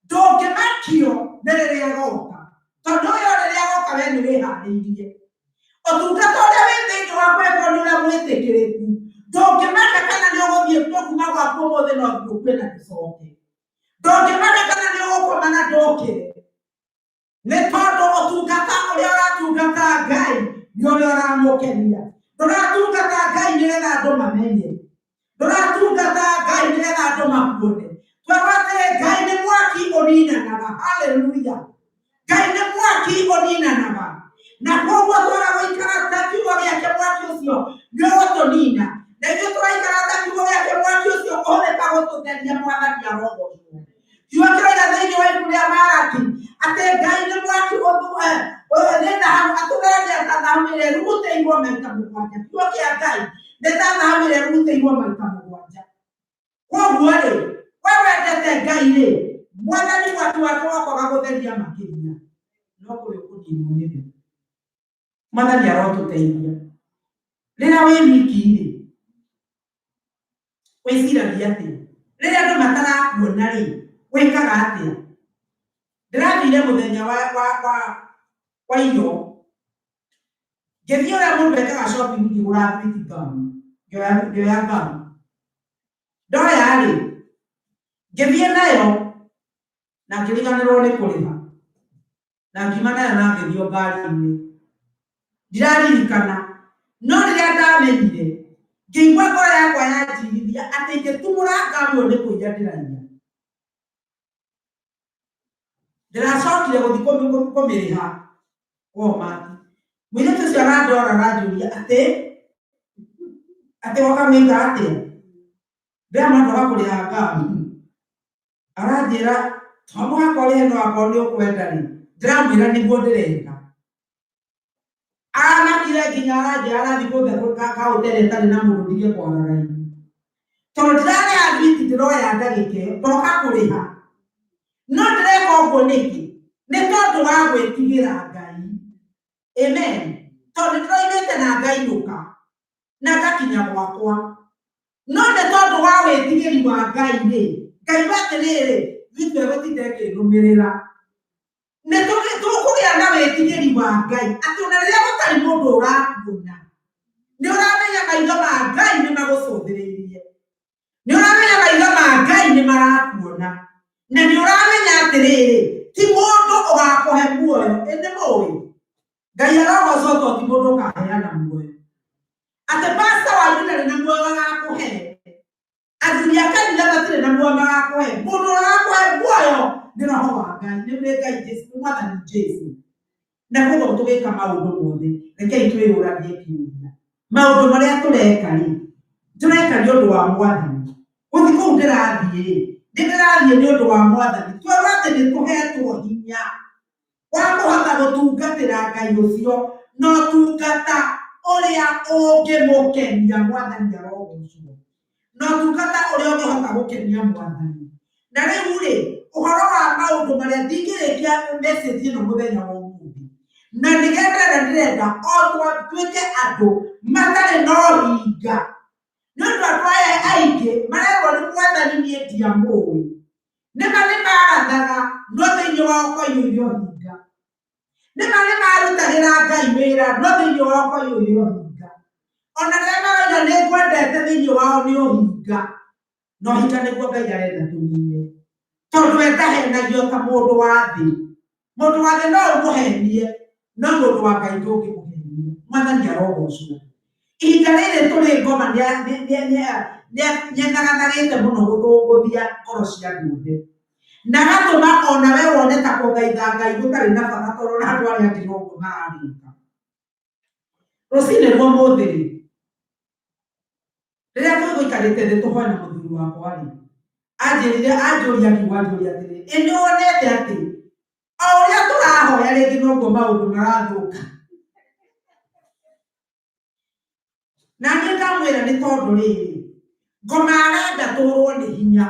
ndũngĩmakio nĩ rĩrĩa agoka tondũ ũyũ rĩrĩa agoka we nĩ wĩharĩirie ũtungata ũrĩa wĩ thĩinĩ wa kwenda nĩ ũrĩa mwĩtĩkĩrĩku ndũngĩmaka kana nĩ ũgũthiĩ kuma gwaku ũmũthĩ no ũkue na gĩcoke ndũngĩmaka kana nĩ ũgũkoma na ndũkĩre nĩ tondũ ũtungata ũrĩa ũratungata Ngai nĩ ũrĩa ũramũkenia ndũratungata Ngai nĩgetha andũ mamenye ndũratungata Ngai nĩgetha andũ makuone twagwatĩre Ngai nĩ mwaki ũninanaga haleluya Ngai nĩ mwaki ũninanaga na koguo twara gũikara ta kiugo gĩake mwaki ũcio nĩ ũgũtũnina na ithuĩ tũraikara ta kiugo gĩake mwaki ũcio kũhũthĩka gũtũtheria mwathani arogocwo kiugo kĩroiga thĩinĩ wa ibuku rĩa Malaki atĩ Ngai nĩ mwaki atũtheragia ta thahabu ĩrĩa ĩrugutĩirwo maita 7 kiugo kĩa Ngai nĩ ta thahabu ĩrĩa ĩrugutĩirwo maita 7 koguo rĩ we wendete Ngai rĩ mwathani mwaki wake wakoga gũtheria makĩria no kũrĩ ũkũninwo nĩ thĩ mwathani arotũteithia rĩrĩa wĩ wiki rĩ wĩciragia atĩa rĩrĩa andũ matarakuona rĩ wĩkaga atĩa ndĩrathire mũthenya wa iyo ngĩthiĩ ũrĩa mũndũ ekaga shopping ngĩgũra pretty gown ngĩoya gown ndoya rĩ ngĩthiĩ nayo na ngĩriganĩrwo nĩ kũrĩha na ngiuma nayo na ngĩthiĩ ngari-inĩ ndiraririkana no rĩrĩa ndamenyire ngĩigua ngoro yakwa yanjirithia atĩ ingĩtumũra ngamwo nĩ kũiya ndĩraiya. Ndĩracokire gũthiĩ kũmĩrĩha Walmart. Mũirĩtu ũcio arandora aranjũria atĩ wakamwĩka atĩa? Ndĩramwenda wa kũrĩha ngamu. Aranjĩra tondũ hakwa ũrĩhe no akorwo nĩ ũkwenda rĩ, ndĩramwĩra nĩguo ndĩrenda. Aranakire nginya aranjĩra arathiĩ gũthiĩ kahoteri ĩtarĩ na mũndũ ndige kwara raini. Tondũ ndĩrarĩha thwiti ndĩroya ndagĩka ĩyo ndoka kũrĩha. No ndĩreka ũguo nĩkĩ? Nĩ tondũ wa gwĩtigĩra Ngai. Amen. Tondũ ndĩroimĩte na ngainũka na ngakinya gwakwa. No nĩ tondũ wa wĩtigĩri wa Ngai rĩ, Ngai atĩrĩrĩ thitũ egũtinda ĩkĩnũmĩrĩra. Nĩ tũkũgĩa na wĩtigĩri wa Ngai atĩ ona rĩrĩa gũtarĩ mũndũ ũrakuona, nĩ ũramenya maitho ma Ngai nĩ magũcũthĩrĩirie. Nĩ ũramenya maitho ma Ngai nĩ marakuona. Na nĩ ũramenya atĩrĩrĩ ti mũndũ ũgakũhe muoyo. Ĩndĩ mũĩ Ngai arogocwo to ti mũndũ ũkaheana muoyo. Atĩ pastor wanyu ndarĩ na muoyo agakũhe. Athuri a kanitha matirĩ na muoyo magakũhe. Mũndũ ũrakũhe muoyo nĩ Roho wa Ngai, nĩ Ngai Jesũ, nĩ Mwathani Jesũ. Na koguo tũgĩka maũndũ mothe rekei twĩyũragie kĩũria. Maũndũ marĩa tũreka rĩ, tũreka nĩ ũndũ wa Mwathani. Gũthiĩ kũu ndĩrathiĩ rĩ, ndĩrathiĩ nĩ ũndũ wa Mwathani. Tuoiga atĩ nĩ tũhetwo hinya wa kũhota gũtungatĩra Ngai ũcio na ũtungata ũrĩa ũngĩmũkenia Mwathani arogocwo. Na ũtungata ũrĩa ũngĩhota gũkenia Mwathani. Na rĩu rĩ, ũhoro wa maũndũ marĩa ndingĩrĩkia message ĩno mũthenya wa ũmũthĩ. Na nĩgetha ndĩrenda o twatuĩke andũ matarĩ na ũhinga. Nĩ ũndũ andũ aya aingĩ marerwo nĩ Mwathani niĩ ndiamũĩ. Nĩma nĩ marathaga no thĩinĩ wao koiyũire ũhinga. Nĩma nĩ marutagĩra Ngai wĩra no thĩinĩ wao koiyũire ũhinga. Ona rĩrĩa maroiga nĩ ngwendete thĩinĩ wao nĩ ũhinga. No ũhinga nĩguo Ngai arenda tũnine. Tondũ we ndahenagio ta mũndũ wa thĩ. Mũndũ wa thĩ no ũmũhenie no mũndũ wa Ngai ndũngĩmũhenia. Mwathani arogocwo. Ihinda rĩrĩ tũrĩ ngoma nĩethagatharĩte mũno gũthũngũthia ngoro cia andũ. Na gatũma ona we wone ta kũthaitha Ngai gũtarĩ na bata tondũ na andũ arĩa angĩ noguo mararĩka. Rũcinĩ rwa ũmũthĩ rĩ, rĩrĩa tũgũikarĩte thĩ tũhoe na mũthuri wakwa rĩ, anjũria kiuga njũria atĩrĩ, ĩ nĩwonete atĩ o ũrĩa tũrahoya rĩngĩ noguo maũndũ marathũka. Na niĩ ndamwĩra nĩ tondũ rĩrĩ, ngoma arenda tũrwo nĩ hinya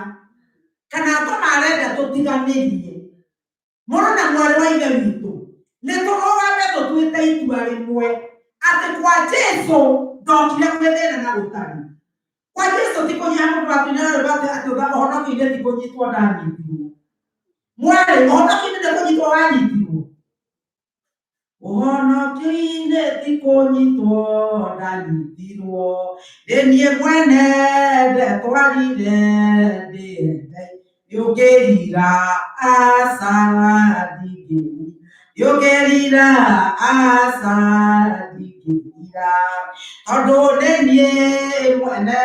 kana ngoma arenda tũtiganĩrie. Mũrũ na mwarĩ wa ithe witũ nĩ tũrũgame tũtuĩte itua rĩmwe atĩ kwa Jesũ ndokire gwĩthĩna na gũtarĩ. Kwa Jesũ ti kũnyia mũndũ atunyarĩrwo atĩ ũhonokio-inĩ ti kũnyitwo ndanyitirwo. Mwarĩ ũhonokio-inĩ nĩ kũnyitwo wanyitirwo. Ũhonokio-inĩ ti kũnyitwo ndanyitirwo. Nĩ niĩ mwene ndetwarire ndĩende. Nĩũngĩrira aca ndingĩrira. Nĩũngĩrira aca ndingĩrira. Tondũ nĩ niĩ mwene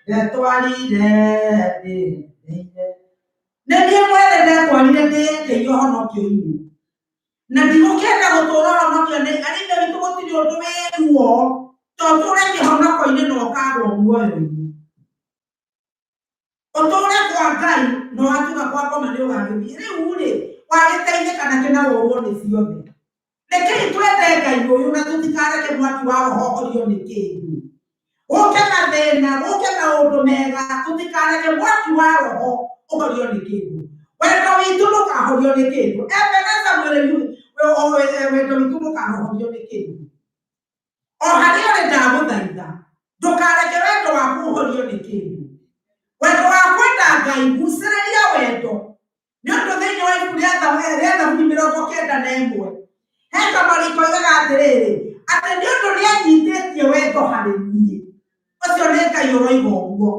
ndetwarire ndĩendeire. Nĩ niĩ mwene ndetwarire ndĩendeire ũhonokio-inĩ. Na ndigũkĩenda gũtũũra ũhonokio-inĩ arĩithe witũ gũtirĩ ũndũ wĩruo tondũ ũtũũre kĩhonoko-inĩ na ũkagwo muoyo-inĩ. Ũtũũre kwa Ngai na watuga kwa ngoma nĩ ũgagĩthiĩ. Rĩu rĩ wagĩteithĩka nakĩ na ũũrwo nĩ ciothe. Rekei twende Ngai ũyũ na tũtikareke mwaki wa roho ũhorio nĩ kĩndũ. Gũke mathĩna, gũke maũndũ mega, tũtikareke mwaki wa roho ũhorio nĩ kĩndũ. Wendo witũ ndũkahorio nĩ kĩndũ. Ebeneza wendo witũ ndũkahorio nĩ kĩndũ. O harĩa ũrĩ ndagũthaitha ndũkareke wendo waku ũhorio nĩ kĩndũ. Wendo wa kwenda Ngai gucĩrĩria wendo. Nĩ ũndũ thĩinĩ wa ibuku rĩa Thaburi 91 he kamariko oigaga atĩrĩrĩ atĩ nĩ ũndũ nĩanyitĩtie wendo harĩ niĩ. Ũcio nĩ Ngai ũroiga ũguo.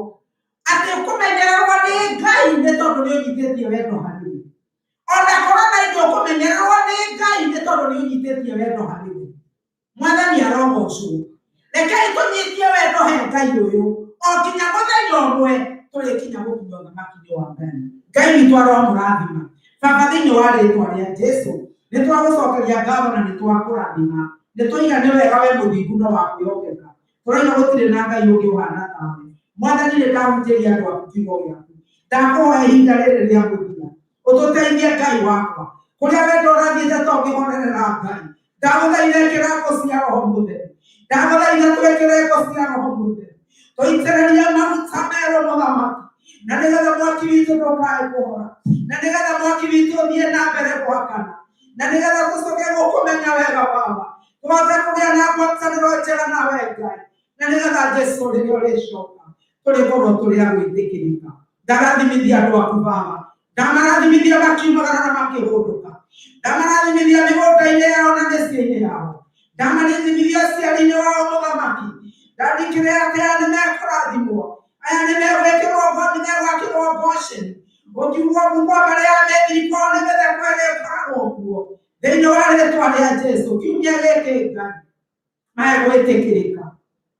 Atĩ ũkũmenyererwo nĩ Ngai nĩ tondũ nĩũnyitĩtie wendo harĩ niĩ. Ona korwo na indo ũkũmenyererwo nĩ Ngai nĩ tondũ nĩũnyitĩtie wendo harĩ niĩ. Mwathani arogocwo. Rekei tunyitie wendo he Ngai uyu o kinya muthenya umwe turi kinya gukinya uthamaki wa Ngai. Ngai witũ aromũrathima. Baba thĩinĩ wa rĩĩtwa rĩa Jesũ nĩ twagũcokeria ngatho na nĩ twakũrathima. Nĩ twoiga nĩ wega we mũthingu no wa kwĩhokeka. Tũroiga gũtirĩ na Ngai ũngĩ ũhana tawe. Mwathani nĩ ndahunjĩria andũ aku kiugo gĩaku. Ndakũhoya ihinda rĩrĩ rĩa mũthia ũtũteithie Ngai wakwa kũrĩa wendo ũrathiĩte tũngĩhorerera Ngai. Ndagũthaitha ĩkĩra ngo cia Roho Mũtheru. Ndagũthaitha twĩkĩre ngo cia Roho Mũtheru. Tũitĩrĩrie maguta merũ mũthamaki. Na nĩgetha mwaki witũ ndũkae kũhora. Na nĩgetha mwaki witũ ũthiĩ na mbere gwakana. Na nĩgetha tũcoke gũkũmenya wega Baba. Tũhote kũgĩa na ngwatanĩro njega nawe Ngai. Na nĩgetha Jesũ rĩrĩa ũrĩcoka tũrĩkorwo tũrĩ a gwĩtĩkĩrĩka. Ndarathimithia andũ aku Baba. Ndamarathimithia makiumagara na makĩhũndũka. Ndamarathimithia mĩgũnda-inĩ yao na mĩciĩ-inĩ yao. Ndamarathimithia aciari-inĩ wao mũthamaki. Ndandikĩre atĩ aya nĩ mekũrathimwo. Aya nĩ megwĩkĩrwo Gosheni. Ũkiuga kuuma marĩa methiri kwao nĩ mĩtheko ĩrĩa ĩkoragwo kuo. Thĩinĩ wa rĩĩtwa rĩa Jesũ kiumia gĩkĩ Ngai megwĩtĩkĩrĩka.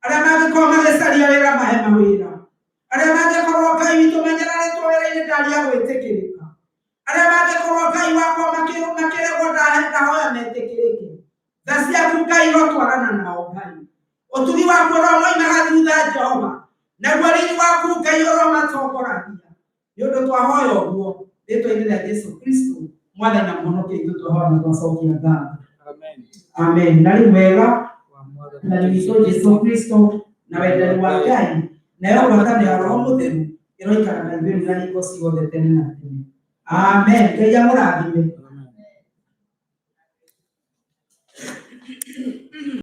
Arĩa mangĩkorwo magĩcaria wĩra mahe mawĩra. Arĩa mangĩkorwo Ngai witũ menyererĩtwo wĩra-inĩ ndaria gwĩtĩkĩrĩka. Arĩa mangĩkorwo Ngai wakwa makĩregwo ndahoya metĩkĩrĩke. Tha ciaku Ngai rotwarana nao Ngai. Ũtugi waku ũromoimaga thutha Jehova. Naguo riri waku Ngai ũromatongoragia. Nĩ ũndũ twahoya ũguo rĩĩtwa-inĩ rĩa Jesũ Kristo Mwathani na Mũhonokia witũ twahoya na twacokia ngatho. Amen. Na rĩu wega Mwathani witũ Jesũ Kristo na wendani wa Ngai nayo ngwatanĩro ya Roho Mũtheru ĩroikara na ithuĩ na hingo ciothe tene na tene. Amen. Ngai amũrathime.